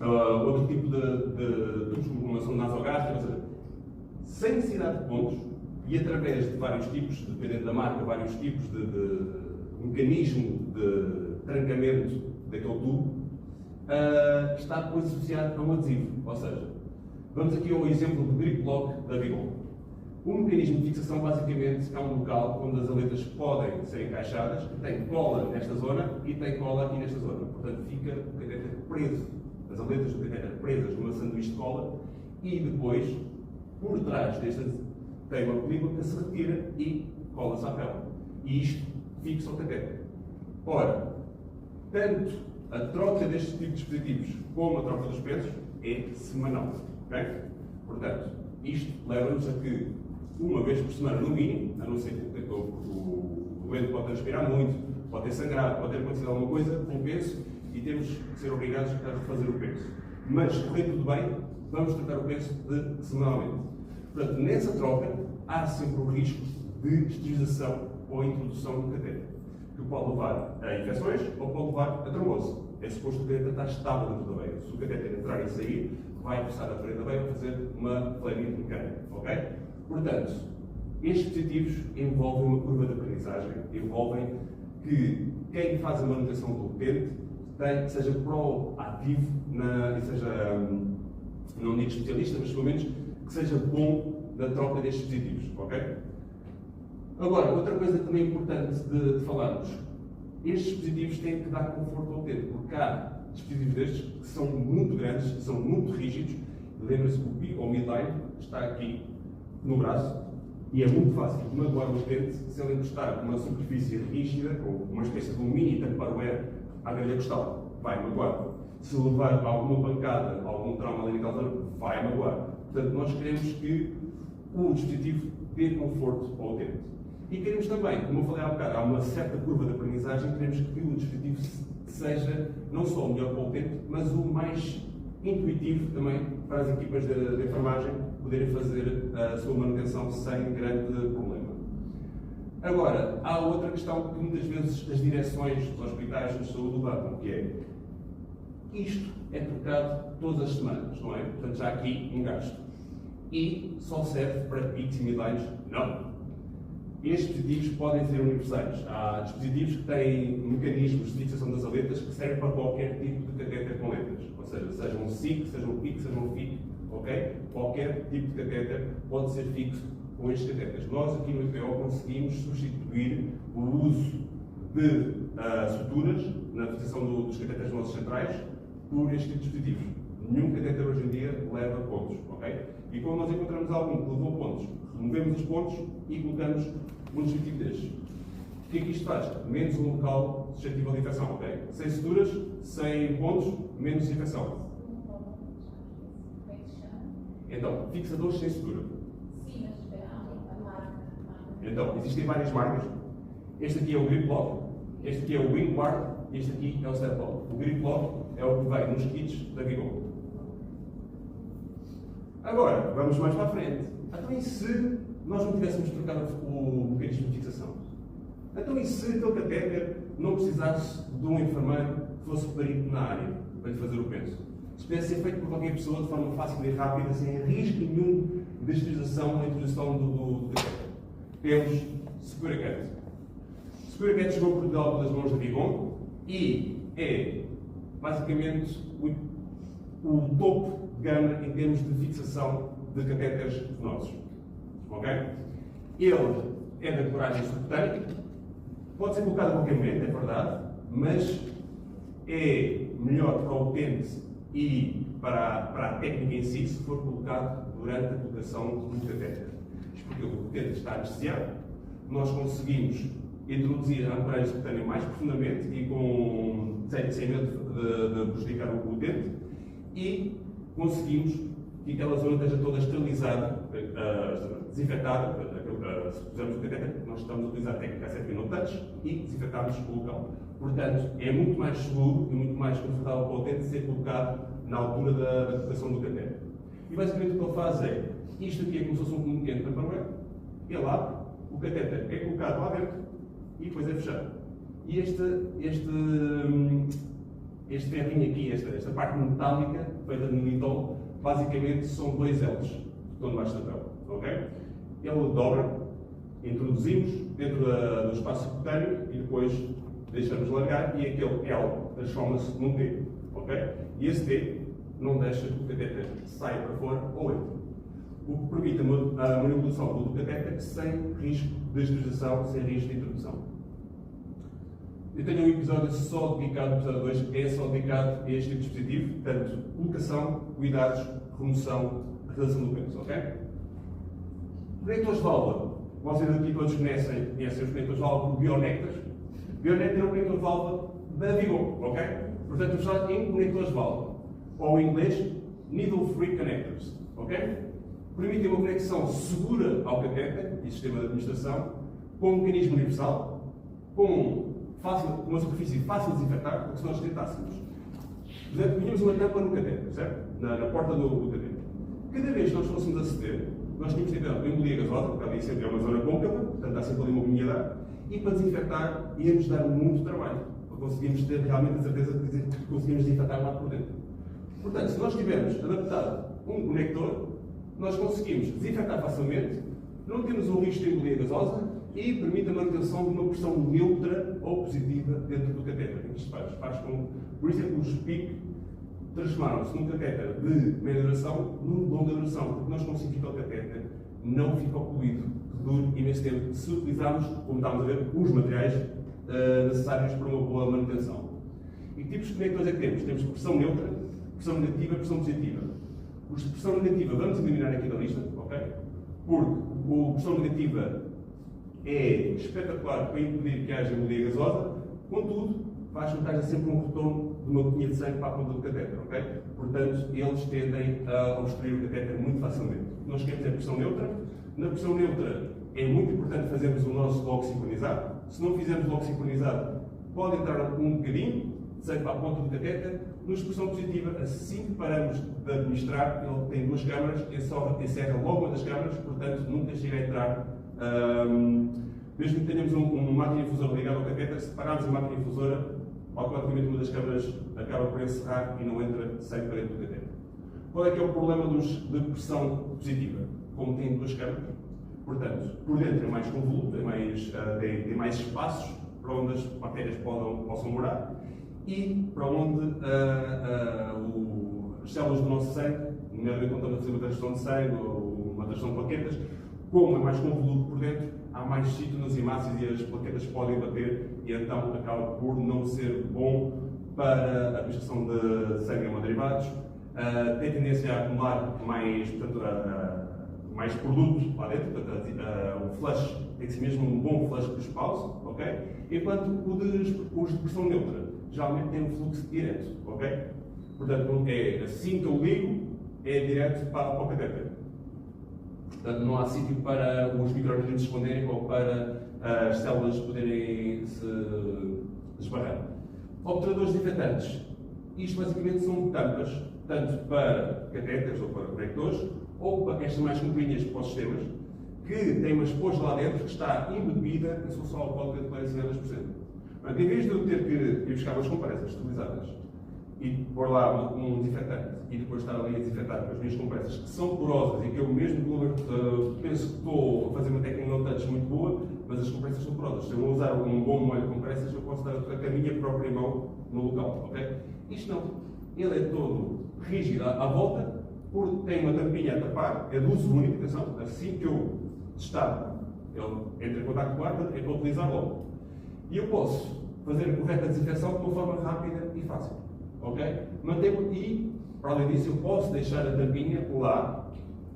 outro tipo de uma sonda nasogástrica, ou seja, sem necessidade de pontos e através de vários tipos, dependendo da marca, vários tipos de mecanismo de trancamento daquele tubo, está depois associado a um adesivo. Ou seja, vamos aqui ao exemplo do grip lock da Vigon. O mecanismo de fixação basicamente é um local onde as aletas podem ser encaixadas, tem cola nesta zona e tem cola aqui nesta zona. Portanto, fica o catéter preso, as aletas do catéter presas numa sanduíche de cola e depois, por trás desta, tem uma película que se retira e cola-se à pele. E isto fixa o catéter. Ora, tanto a troca destes tipos de dispositivos como a troca dos pensos é semanal. Okay? Portanto, isto leva-nos a que, uma vez por semana, no mínimo, a não ser que o doente pode transpirar muito, pode ter sangrado, pode ter acontecido alguma coisa com o penso e temos que ser obrigados a refazer o penso. Mas, correndo tudo bem, vamos tratar o penso semanalmente. Portanto, nessa troca, há sempre o risco de esterilização ou introdução do catéter, que pode levar a infecções ou pode levar a trombose. É suposto que o catéter está estável dentro da veia. Se o catéter entrar e sair, vai passar a frente da veia para fazer uma fleminite mecânica. Ok? Portanto, estes dispositivos envolvem uma curva de aprendizagem, envolvem que quem faz a manutenção do utente seja proativo e seja, não digo especialista, mas pelo menos que seja bom na troca destes dispositivos. Ok? Agora, outra coisa também importante de falarmos, estes dispositivos têm que dar conforto ao utente, porque há dispositivos destes que são muito grandes, são muito rígidos. Lembre-se que o PI ou midline está aqui no braço e é muito fácil de magoar o utente se ele encostar com uma superfície rígida ou uma espécie de um mini tupperware à grelha costal. Vai magoar. Se levar alguma pancada, algum trauma ali naquela zona, vai magoar. Portanto, nós queremos que o dispositivo dê conforto ao utente. E queremos também, como eu falei há bocado, há uma certa curva de aprendizagem, queremos que o dispositivo seja não só o melhor para o utente, mas o mais intuitivo também para as equipas de enfermagem poderem fazer a sua manutenção sem grande problema. Agora, há outra questão que muitas vezes as direções dos hospitais de saúde levantam, que é isto é trocado todas as semanas, não é? Portanto, já há aqui um gasto. E só serve para PICs e midlines? Não. Estes dispositivos podem ser universais. Há dispositivos que têm mecanismos de fixação das aletas que servem para qualquer tipo de catéter com letras. Ou seja, seja um SIC, seja um PIC, seja um FIC, ok? Qualquer tipo de catéter pode ser fixo com estes catéteres. Nós aqui no IPO conseguimos substituir o uso de suturas na fixação dos catéteres nossos centrais por este tipo de dispositivos. Nenhum catéter hoje em dia leva pontos, ok? E quando nós encontramos algum que levou pontos, removemos os pontos e colocamos um dispositivo destes. O que é que isto faz? Menos um local suscetível de infecção, ok? Sem suturas, sem pontos, menos infecção. Então, fixadores sem sutura. Sim, mas a marca. Então, existem várias marcas. Este aqui é o Grip Lock, este aqui é o Wing Guard e este aqui é o Step Lock. O Grip Lock é o que vai nos kits da Vigon. Agora, vamos mais para a frente. Então, e se nós não tivéssemos trocado o mecanismo de fixação? Então, e se aquele catéter não precisasse de um enfermeiro que fosse perito na área para lhe fazer o penso? Se pudesse ser feito por qualquer pessoa de forma fácil e rápida, sem risco nenhum de esterilização na introdução do catéter. Temos Securicat. Securicat chegou por Portugal pelas mãos da Vigon e é basicamente o topo de gama em termos de fixação de catéteres nossos. Ok? Ele é de ancoragem subcutânea, pode ser colocado a qualquer momento, é verdade, mas é melhor para o utente e para a técnica em si se for colocado durante a colocação do catéter. Isto porque o utente está anestesiado, nós conseguimos introduzir a ancoragem subcutânea mais profundamente e sem medo de prejudicar o utente e conseguimos que aquela zona esteja toda esterilizada, desinfetada. Se pusermos o catéter, nós estamos a utilizar a técnica ACP no touch e desinfetamos o local. Portanto, é muito mais seguro e muito mais confortável para o utente ser colocado na altura da colocação do catéter. E basicamente o que ele faz é, isto aqui é como se fosse um pequeno tupperware, ele abre, o catéter é colocado lá dentro e depois é fechado. E este ferrinho aqui, esta parte metálica feita de militol, basicamente são 2 L's que estão debaixo da pele. Okay? Ele dobra, introduzimos dentro do espaço subcutâneo e depois deixamos largar e aquele L transforma-se num T. Okay? E esse T não deixa que o catéter saia para fora ou entre. O que permite a manipulação do catéter sem risco de esterilização, sem risco de introdução. Eu tenho um episódio só dedicado, o episódio 2 é só dedicado a este dispositivo, portanto, colocação, cuidados, remoção, redação do pênis, ok? Conectores de válvula. Vocês aqui todos conhecem os conectores de válvula por Bionectar. Bionectar é um conector de válvula da Vigo, ok? Portanto, vamos falar em conectores de válvula. Ou em inglês, Needle Free Connectors, ok? Permitem uma conexão segura ao catéter e sistema de administração, com um mecanismo universal, com uma superfície fácil de desinfetar, porque se nós tentássemos. Por exemplo, tínhamos uma tampa no catéter, certo? Na porta do catéter. Cada vez que nós fôssemos aceder, nós tínhamos de ter uma embolia gasosa, porque ali sempre é uma zona côncava, portanto há sempre ali uma umidade, e para desinfetar ia-nos dar muito trabalho, para conseguirmos ter realmente a certeza de que conseguimos desinfetar lá por dentro. Portanto, se nós tivermos adaptado um conector, nós conseguimos desinfetar facilmente, não temos um risco de embolia gasosa e permite a manutenção de uma pressão neutra ou positiva dentro do catéter. O que isto faz com, por isso é que os PIC transformaram-se num catéter de média duração num de longa duração, porque nós conseguimos que o catéter não fica poluído, que dure imenso tempo, se utilizarmos, como estamos a ver, os materiais necessários para uma boa manutenção. E que tipos de conectores é que temos? Temos pressão neutra, pressão negativa e pressão positiva. Os de pressão negativa vamos eliminar aqui da lista, ok? Porque a pressão negativa é espetacular para impedir que haja embolia gasosa, contudo, faz com que haja sempre um retorno de uma gotinha de sangue para a ponta do catéter, ok? Portanto, eles tendem a obstruir o catéter muito facilmente. Nós queremos a pressão neutra. Na pressão neutra é muito importante fazermos o nosso logo sincronizado. Se não fizermos logo sincronizado, pode entrar um bocadinho de sangue para a ponta do catéter. Na expressão positiva, assim que paramos de administrar, ele tem 2 câmaras, encerra logo uma das câmaras, portanto nunca chega a entrar. Mesmo que tenhamos uma máquina infusora ligada ao catéter, se pararmos a máquina infusora, automaticamente uma das câmaras acaba por encerrar e não entra sangue para dentro do catéter. Qual é que é o problema de pressão positiva? Como tem 2 câmaras, portanto, por dentro é mais convoluto, tem mais espaços para onde as bactérias possam morar, e para onde as células do nosso sangue, nomeadamente quando estamos a fazer uma transfusão de sangue ou uma transfusão de plaquetas, como é mais convoluto por dentro, há mais sítio nas hemácias e as plaquetas podem bater e então acaba por não ser bom para a administração de sangue hemoderivados. Tem tendência a acumular mais, portanto, mais produto lá dentro, portanto, o flush tem que ser mesmo um bom flush para os paus, ok? Enquanto os de pressão neutra geralmente tem um fluxo direto, ok? Portanto, é assim que eu ligo, é direto para o catéter. Portanto, não há sítio para os micro-organismos se esconderem ou para as células poderem se esbarrar. Obturadores desinfetantes. Isto basicamente são tampas, tanto para catéteres ou para conectores, ou para estas mais comprinhas para os sistemas, que têm uma esponja lá dentro que está embebida em solução alcoólica de 40%. Portanto, em vez de eu ter que ir buscar umas compressas esterilizadas e pôr lá um desinfetante e depois estar ali a desinfetar com as minhas compressas que são porosas e que eu mesmo penso que estou a fazer uma técnica no touch muito boa, mas as compressas são porosas. Se eu não usar um bom molho de compressas, eu posso dar a minha própria mão no local, ok? Isto não. Ele é todo rígido à volta, porque tem uma tampinha a tapar, é de uso único, atenção, assim que eu destapo, ele entra em contato com o ar, é para utilizar logo. E eu posso fazer a correta desinfecção de uma forma rápida e fácil. Ok? Mantenho e, para além disso, eu posso deixar a tampinha lá,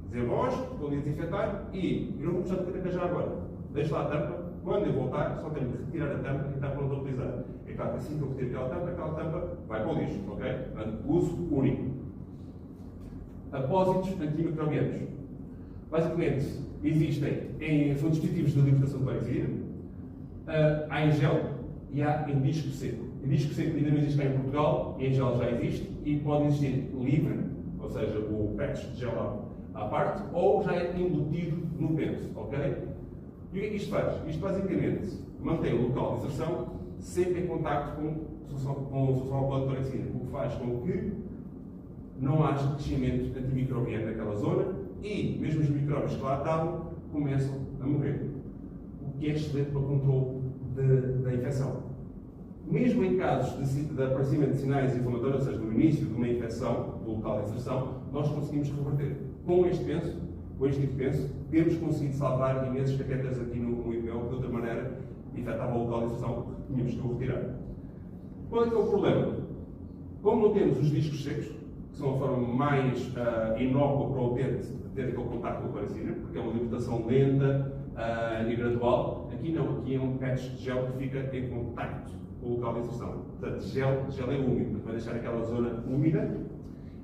dizer voz, estou ali a desinfetar e eu não vou puxar de cateca já agora. Deixo lá a tampa, quando eu voltar, só tenho que retirar a tampa e está pronto a utilizar. É claro que assim que eu retiro aquela tampa vai para o lixo. Ok? Uso único. Apósitos antimicrobianos. Basicamente, são dispositivos de libertação de parasita. Há em gel e há em disco seco. Em disco seco ainda não existe cá em Portugal, em gel já existe e pode existir livre, ou seja, o patch de gel à parte, ou já é embutido no pente, ok? E o que é que isto faz? Isto basicamente mantém o local de inserção sempre em contacto com solução alcoólica de clorexina, o que faz com que não haja crescimento antimicrobiano naquela zona e mesmo os micróbios que lá estavam começam a morrer. O que é excelente para o controle da infecção. Mesmo em casos de aparecimento de sinais inflamatórios, ou seja, no início de uma infecção do local de inserção, nós conseguimos reverter. Com este tipo de penso, temos conseguido salvar imensos catéteres aqui no IPO, que de outra maneira infectava o local de inserção, tínhamos que o retirar. Qual é que é o problema? Como não temos os discos secos, que são a forma mais inócua para o utente ter aquele contacto com a clorexina, porque é uma libertação lenta e gradual, aqui não, aqui é um patch de gel que fica em contacto com o local de inserção. Portanto, gel é úmido, vai deixar aquela zona úmida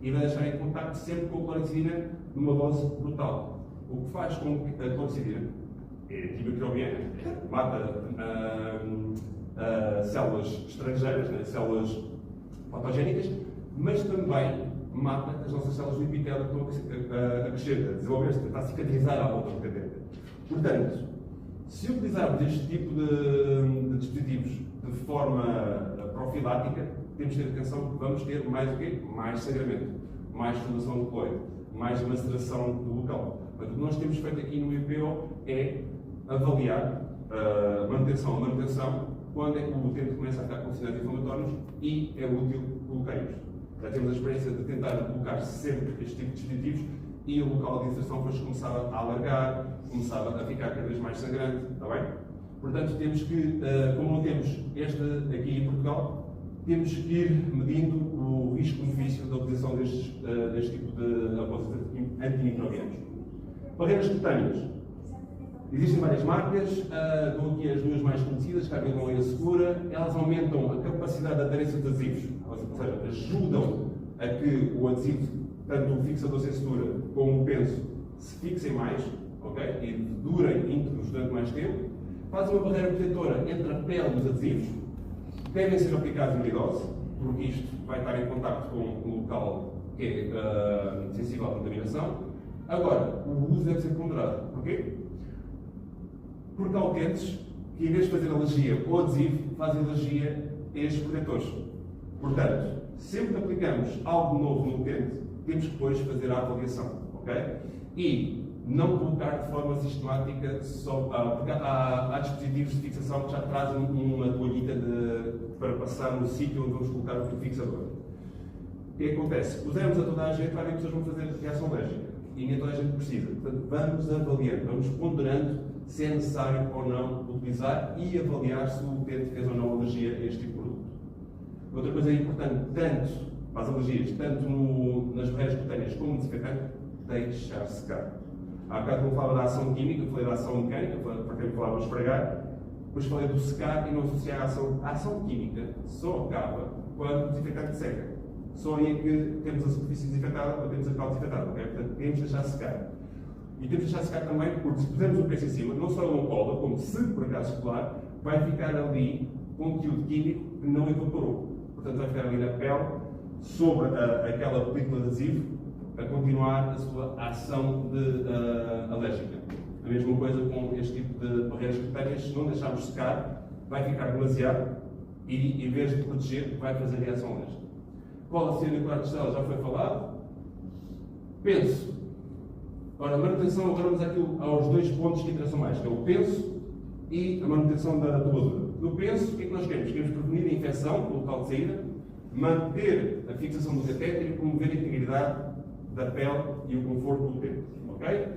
e vai deixar em contacto sempre com a clorexina numa dose brutal. O que faz com que a clorexina é antimicrobiana, mata células estrangeiras, né, células patogénicas, mas também mata as nossas células do epitélio que estão a crescer, a desenvolver-se, a tentar cicatrizar à volta do catéter. Portanto, se utilizarmos este tipo de dispositivos de forma profilática, temos de ter atenção que vamos ter mais o quê? Mais sangramento, mais formação de cloide, mais maceração do local. Portanto, o que nós temos feito aqui no IPO é avaliar a manutenção, quando é que o utente começa a ficar com sinais inflamatórios e é útil colocar-os. Já temos a experiência de tentar colocar sempre este tipo de dispositivos e o local de inserção depois começava a alargar, começava a ficar cada vez mais sangrante, está bem? Portanto, temos que, como não temos este aqui em Portugal, temos que ir medindo o risco-benefício da utilização deste tipo de apósitos antimicrobianos. Barreiras cutâneas. Existem várias marcas, dou aqui as duas mais conhecidas, que a Avilon e a Segura. Elas aumentam a capacidade de aderência dos adesivos, ou seja, ajudam a que o adesivo, tanto o fixador sem sutura como o penso, se fixem mais, ok? E durem íntegros durante mais tempo. Fazem uma barreira protetora entre a pele e os adesivos. Devem ser aplicados em idosos, porque isto vai estar em contacto com um local que é sensível à contaminação. Agora, o uso deve ser ponderado. Porquê? Porque há utentes que, em vez de fazer alergia ao adesivo, fazem alergia a estes protetores. Portanto, sempre que aplicamos algo novo no utente, temos que depois fazer a avaliação, ok? E não colocar de forma sistemática só, porque há dispositivos de fixação que já trazem uma toalhita para passar no sítio onde vamos colocar o fixador. O que acontece? Pusermos a toda a gente, vai ver que pessoas vão fazer reação alérgica. E nem toda a gente precisa. Portanto, vamos avaliando, vamos ponderando se é necessário ou não utilizar e avaliar se o utente fez ou não alergia a este tipo de produto. Outra coisa importante, tanto para as alergias, tanto nas barreiras cutâneas como no desinfetante, deixar secar. Há bocado eu falava da ação química, falei da ação mecânica, para quem falava de esfregar, depois falei do secar e não associar a ação química só acaba quando o desinfetante seca. Só aí é que temos a superfície desinfetada ou temos a pele desinfetada, ok? Portanto, temos de deixar secar. E temos de deixar secar também porque se pusermos o preço em cima, não só ele não cola, como se por acaso colar, vai ficar ali conteúdo químico que não evaporou. Portanto, vai ficar ali na pele, sobre aquela película de adesivo, a continuar a sua ação alérgica. A mesma coisa com este tipo de barreiras cutâneas, se não deixarmos secar, vai ficar demasiado e, em vez de proteger, vai fazer reação alérgica. Cola circular cristal já foi falado. Penso. Ora, a manutenção, agora vamos aqui aos dois pontos que interessam mais, que é o penso e a manutenção da tubadura. No penso, o que é que nós queremos? Queremos prevenir a infecção no local de saída, manter a fixação do catéter e promover a integridade da pele e o conforto do utente. Ok?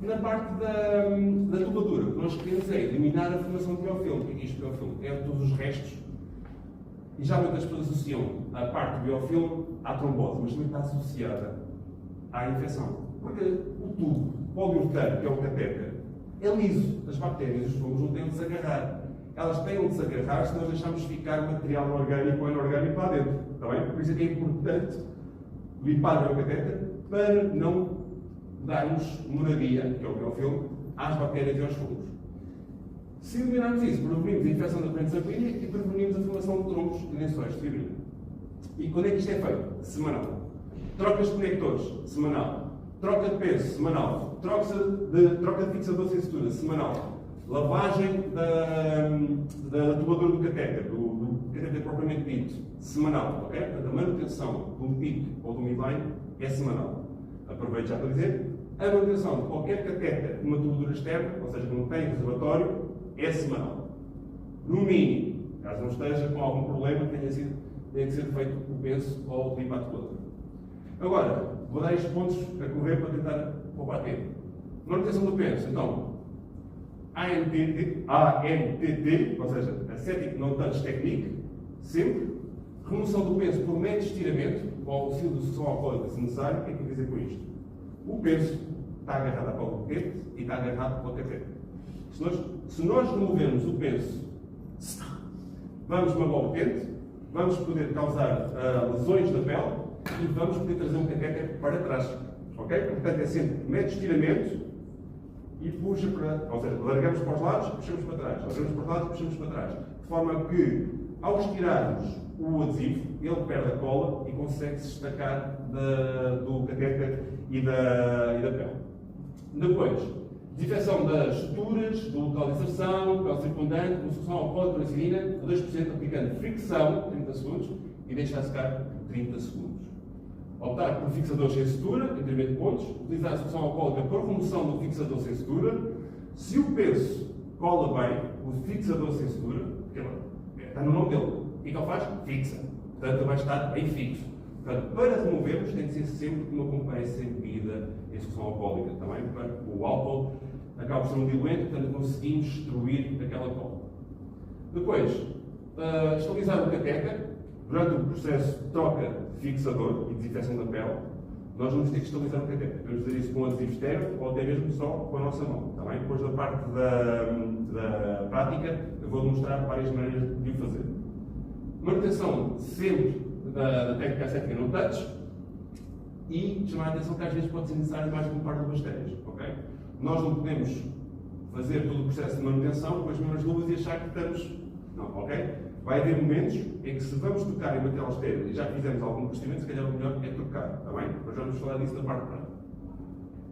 Na parte da tubadura, o que nós queremos é eliminar a formação de biofilme. O que é isto de biofilme? É todos os restos. E já muitas pessoas associam a parte do biofilme à trombose, mas também está associada à infecção. Porque o tubo poliuretano, que é o catéter, é liso. As bactérias e os fungos não têm de se agarrar. Elas têm de se agarrar se nós deixarmos ficar material orgânico ou inorgânico lá dentro. Está bem? Por isso é que é importante limpar o catéter para não darmos moradia, que é o biofilme, às bactérias e aos fungos. Se eliminarmos isso, prevenimos a infecção da corrente sanguínea e prevenimos a formação de trombos e lençóis de fibrina. E quando é que isto é feito? Semanal. Trocas de conectores, semanal. Troca de peso, semanal. Troca de fixador sem sutura, semanal. Lavagem da tubadura do catéter, do o catéter propriamente dito semanal, ok? Portanto, a manutenção de um PIC ou de um midline é semanal. Aproveito já para dizer, a manutenção de qualquer catéter de uma tubadoura externa, ou seja, que não tem reservatório, é semanal. No mínimo, caso não esteja com algum problema, tenha que ser feito o penso ou o limpa todo. Agora, vou dar estes pontos a correr para tentar poupar tempo. Manutenção do penso, então, ANTT, ou seja, Ascetic Non-Touch Technique, sempre. Remoção do penso por mero estiramento, com o auxílio do sucção alcoólica se necessário. O que é que eu quero dizer com isto? O penso está agarrado à cola do coquete e está agarrado ao catéter. Se nós removermos o penso, vamos magoar o utente, vamos poder causar lesões da pele e vamos poder trazer um catéter para trás. Ok? Portanto, é sempre mero estiramento e puxa para. Ou seja, largamos para os lados, puxamos para trás. Largamos para os lados, puxamos para trás. De forma que, ao estirarmos o adesivo, ele perde a cola e consegue se destacar do catéter e da pele. Depois, desinfecção das suturas, do local de inserção, pele circundante, com solução alcoólica para acidina, a 2%, aplicando fricção, 30 segundos, e deixar secar 30 segundos. Optar por fixador sem sutura, em detrimento de pontos, utilizar a solução alcoólica para remoção do fixador sem sutura. Se o penso cola bem, o fixador sem sutura, está no nome dele, o que ele faz? Fixa. Portanto, vai estar bem fixo. Portanto, para removermos, tem que ser sempre uma companhia bebida em solução alcoólica, também, porque o álcool acaba por ser um diluente, portanto, conseguimos destruir aquela cola. Depois, estabilizar o catéter. Durante o processo de troca de fixador e desinfecção da pele, nós vamos ter que estabilizar o catéter. Podemos fazer isso com um adesivo externo ou até mesmo só com a nossa mão. Tá bem? Depois da parte da prática, eu vou demonstrar várias maneiras de o fazer. Manutenção sempre da técnica ascética no touch e chamar a atenção que às vezes pode ser necessário mais de um par de luvas técnicas. Okay? Nós não podemos fazer todo o processo de manutenção com as mesmas luvas e achar que estamos. Não, ok? Vai haver momentos em que, se vamos tocar em material estéril e já fizemos algum procedimento, se calhar o melhor é trocar, está bem? Depois vamos falar disso na parte prática.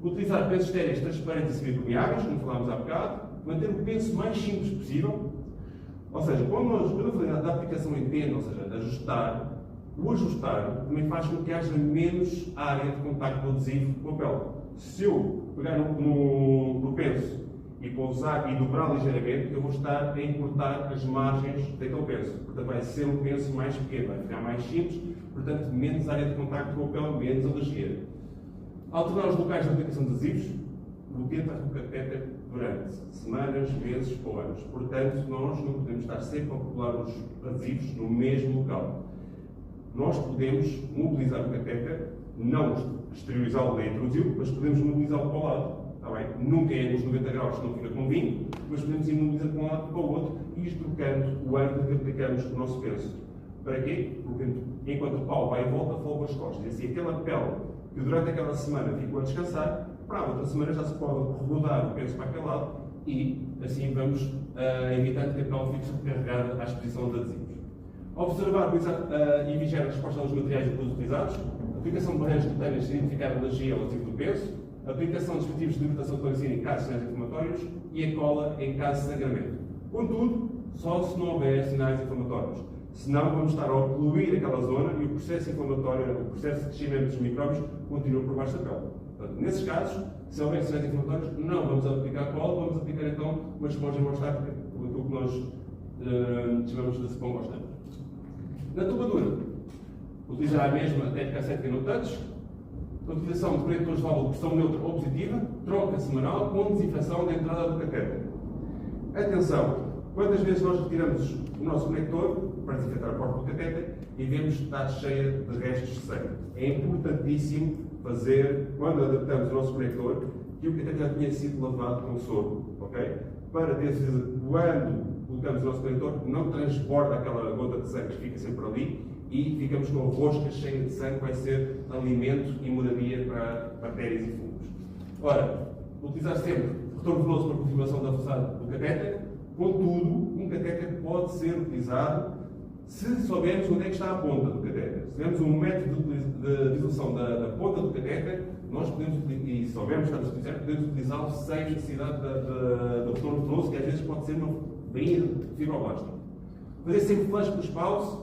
Utilizar pensos estéreis transparentes e semipermeáveis, como falámos há bocado. Manter o penso mais simples possível. Ou seja, quando eu falei da aplicação em pena, ou seja, ajustar, o ajustar também faz com que haja menos área de contacto do adesivo com a pele. Se eu pegar no penso e pousar e dobrar ligeiramente, eu vou estar a encurtar as margens daquele penso. Portanto, vai ser um penso mais pequeno, vai ficar mais simples, portanto, menos área de contacto com a pele, menos alergia. Alternar os locais de aplicação de adesivos, bloqueia o catéter durante semanas, meses ou anos. Portanto, nós não podemos estar sempre a colar os adesivos no mesmo local. Nós podemos mobilizar o catéter, não exteriorizá-lo nem introduzi-lo, mas podemos mobilizá-lo para o lado. Está bem? Nunca é nos 90 graus, não fica com vinho, mas podemos ir mobilizando para um lado para o outro e ir trocando o ângulo que aplicamos no nosso penso. Para quê? Porque enquanto o pau vai e volta, folga as costas. E assim, aquela pele que durante aquela semana ficou a descansar, para a outra semana já se pode rodar o penso para aquele lado e assim vamos evitando que a pele fique sobrecarregada à exposição de adesivos. Observar e vigiar a resposta aos materiais e produtos utilizados, aplicação de barreiras cutâneas sem identificar a alergia ao adesivo do penso, aplicação de dispositivos de hidratação de cloricina em casos de sinais inflamatórios e a cola em caso de sangramento. Contudo, só se não houver sinais inflamatórios. Senão, vamos estar a ocluir aquela zona e o processo inflamatório, o processo de crescimento dos micróbios, continua por baixo da pele. Portanto, nesses casos, se houver sinais inflamatórios, não vamos aplicar cola, vamos aplicar então uma esponja hemostática, aquilo que nós chamamos de spongostática. Na tubadura, utilizar a mesma técnica ascética no touch, utilização de protetores de válvula de pressão neutra ou positiva, troca semanal com desinfecção da entrada do catéter. Atenção! Quantas vezes nós retiramos o nosso conector para desinfetar a porta do catéter e vemos que está cheia de restos de sangue? É importantíssimo fazer, quando adaptamos o nosso conector, que o catéter já tenha sido lavado com soro, ok? Para ter certeza que quando colocamos o nosso conector não transborda aquela gota de sangue que fica sempre ali e ficamos com a rosca cheia de sangue, vai ser alimento e moradia para bactérias e fungos. Ora, utilizar sempre retorno venoso para confirmação da velocidade do catéter. Contudo, um catéter pode ser utilizado se soubermos onde é que está a ponta do catéter. Se tivermos um método de visualização da ponta do catéter, nós podemos, e se soubermos que estamos a utilizar, podemos utilizá-lo sem necessidade do retorno venoso, que às vezes pode ser uma bainha de fibroblasta. fazer sempre flush pelos paus,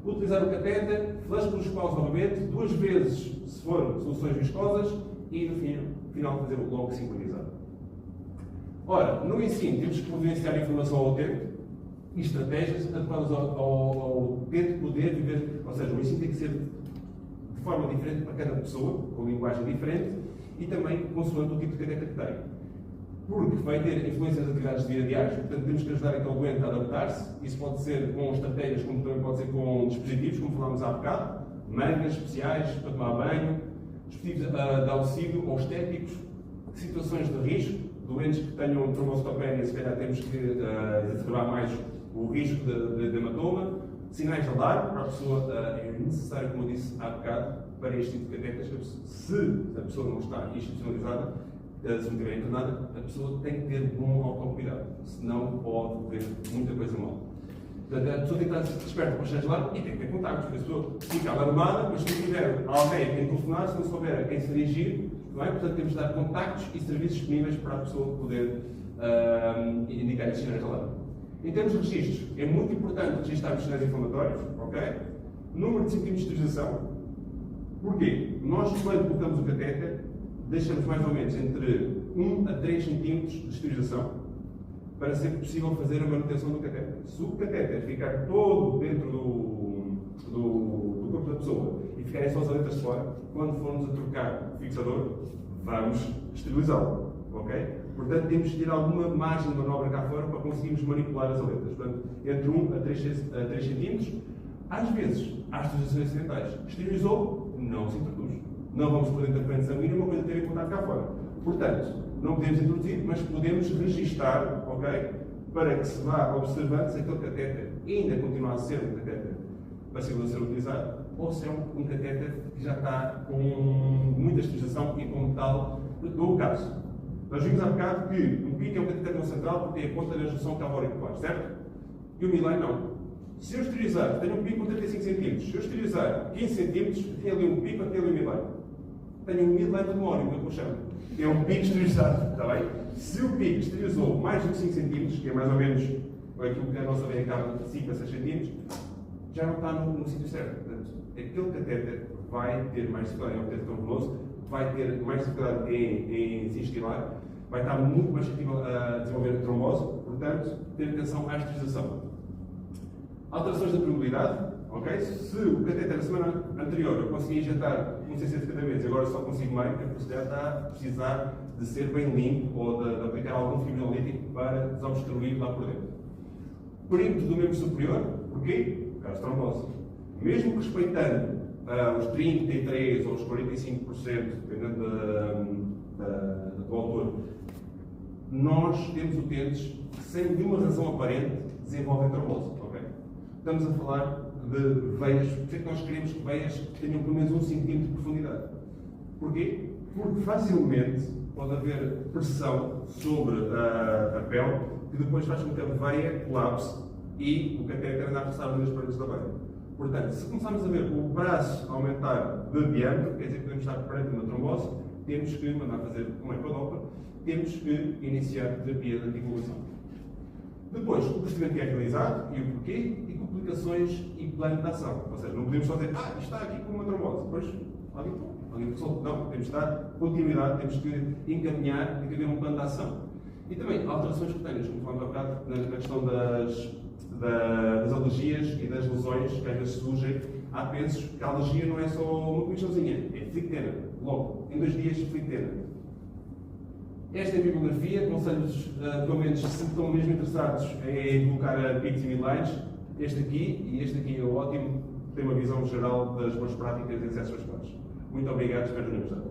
utilizar o catéter, flush pelos paus novamente, 2 vezes se for soluções viscosas e no final fazer o logo sincronizado. Ora, no ensino temos que providenciar informação ao utente e estratégias adequadas ao utente poder viver, ou seja, o ensino tem que ser de forma diferente para cada pessoa, com linguagem diferente e também consoante o tipo de catéter que tem. Porque vai ter influência nas atividades diárias, portanto temos que ajudar aquele doente a adaptar-se. Isso pode ser com estratégias, como também pode ser com dispositivos, como falámos há bocado, mangas especiais para tomar banho, dispositivos de auxílio ou estéticos, situações de risco, doentes que tenham trombocitopenia, se calhar temos que exacerbar mais o risco de hematoma, sinais de alarme para a pessoa, é necessário, como eu disse há bocado, para este tipo de catéteres, se a pessoa não está institucionalizada, se não estiver internada, a pessoa tem que ter bom autocuidado, senão pode ver muita coisa mal. Portanto, a pessoa tem que estar desperta para os sinais de alarme e tem que ter contactos, porque a pessoa fica alarmada, mas se não tiver alguém a quem telefonar, se não souber a quem se dirigir, não é? Portanto, temos de dar contactos e serviços disponíveis para a pessoa poder indicar esses sinais de alarme. Em termos de registros, é muito importante registrar os sinais inflamatórios, ok? Número de centímetros de esterilização. Porquê? Nós, quando colocamos o catéter, deixamos mais ou menos entre 1 a 3 centímetros de esterilização para ser possível fazer a manutenção do catéter. Se o catéter ficar todo dentro do corpo da pessoa e ficarem só as aletas fora, quando formos a trocar o fixador, vamos esterilizá-lo. Okay? Portanto, temos de ter alguma margem de manobra cá fora para conseguirmos manipular as aletas. Portanto, entre 1 a 3 centímetros. Às vezes, há esterilizações acidentais. Esterilizou, não se introduz. Não vamos poder interferência sanguínea, uma coisa ter em contato cá fora. Portanto, não podemos introduzir, mas podemos registar, ok? Para que se vá observando se aquele catéter ainda continua a ser um catéter passível de ser utilizado, ou se é um catéter que já está com muita esterilização e como tal, dou o caso. Nós vimos há bocado que o PIC é um catéter não central porque tem a conta da resolução calvórico-polar, certo? E o midline não. Se eu esterilizar, tenho um pico com 35 cm. Se eu esterilizar 15 cm, tenho ali um pico, tenho ali um midline. Tenho um midline de memória, que eu chamo. É um pico esterilizado, está bem? Se o pico esterilizou mais de 5 cm, que é mais ou menos aquilo que a nossa veia acaba de 5 a 6 cm, já não está no sítio certo. Portanto, aquele catéter vai ter mais dificuldade em obter tromboso, vai ter mais dificuldade em se estilar, vai estar muito mais suscetível a desenvolver trombose, portanto, ter atenção à esterilização. Alterações da permeabilidade, ok? Se o catéter na semana anterior eu consegui injetar um cc de cada vez e agora só consigo meio, a velocidade está a precisar de ser bem limpo ou de aplicar algum fibrinolítico para desobstruir lá por dentro. Perímetro do membro superior, porquê? Caso de trombose. Mesmo respeitando os 33% ou os 45%, dependendo do autor, nós temos utentes que, sem nenhuma razão aparente, desenvolvem trombose. Okay? Estamos a falar de veias, por isso é que nós queremos que veias tenham pelo menos 1 cm de profundidade. Porquê? Porque facilmente pode haver pressão sobre a pele que depois faz com que a veia colapse e o catéter anda a passar nas paredes da veia. Portanto, se começarmos a ver o braço aumentar de diâmetro, quer dizer que podemos estar perante uma trombose, temos que mandar fazer uma ecodoppler, temos que iniciar terapia de anticoagulação. Depois, o procedimento é realizado e o porquê, e complicações e plano de ação. Ou seja, não podemos só dizer, isto está aqui com uma trombose. Depois, alguém resolve. Não, temos de dar continuidade, temos que encaminhar, tem que haver um plano de ação. E também, alterações cutâneas, como falamos há bocado, na questão das alergias e das lesões que às vezes surgem. Há pensos que a alergia não é só uma comissãozinha, é flictena. Logo, em 2 dias, flictena. Esta é a bibliografia, aconselho-vos, pelo menos, se estão mesmo interessados em colocar picos e midlines, este aqui e este aqui é ótimo, tem uma visão geral das boas práticas em acessos vasculares. Muito obrigado, espero que tenham gostado.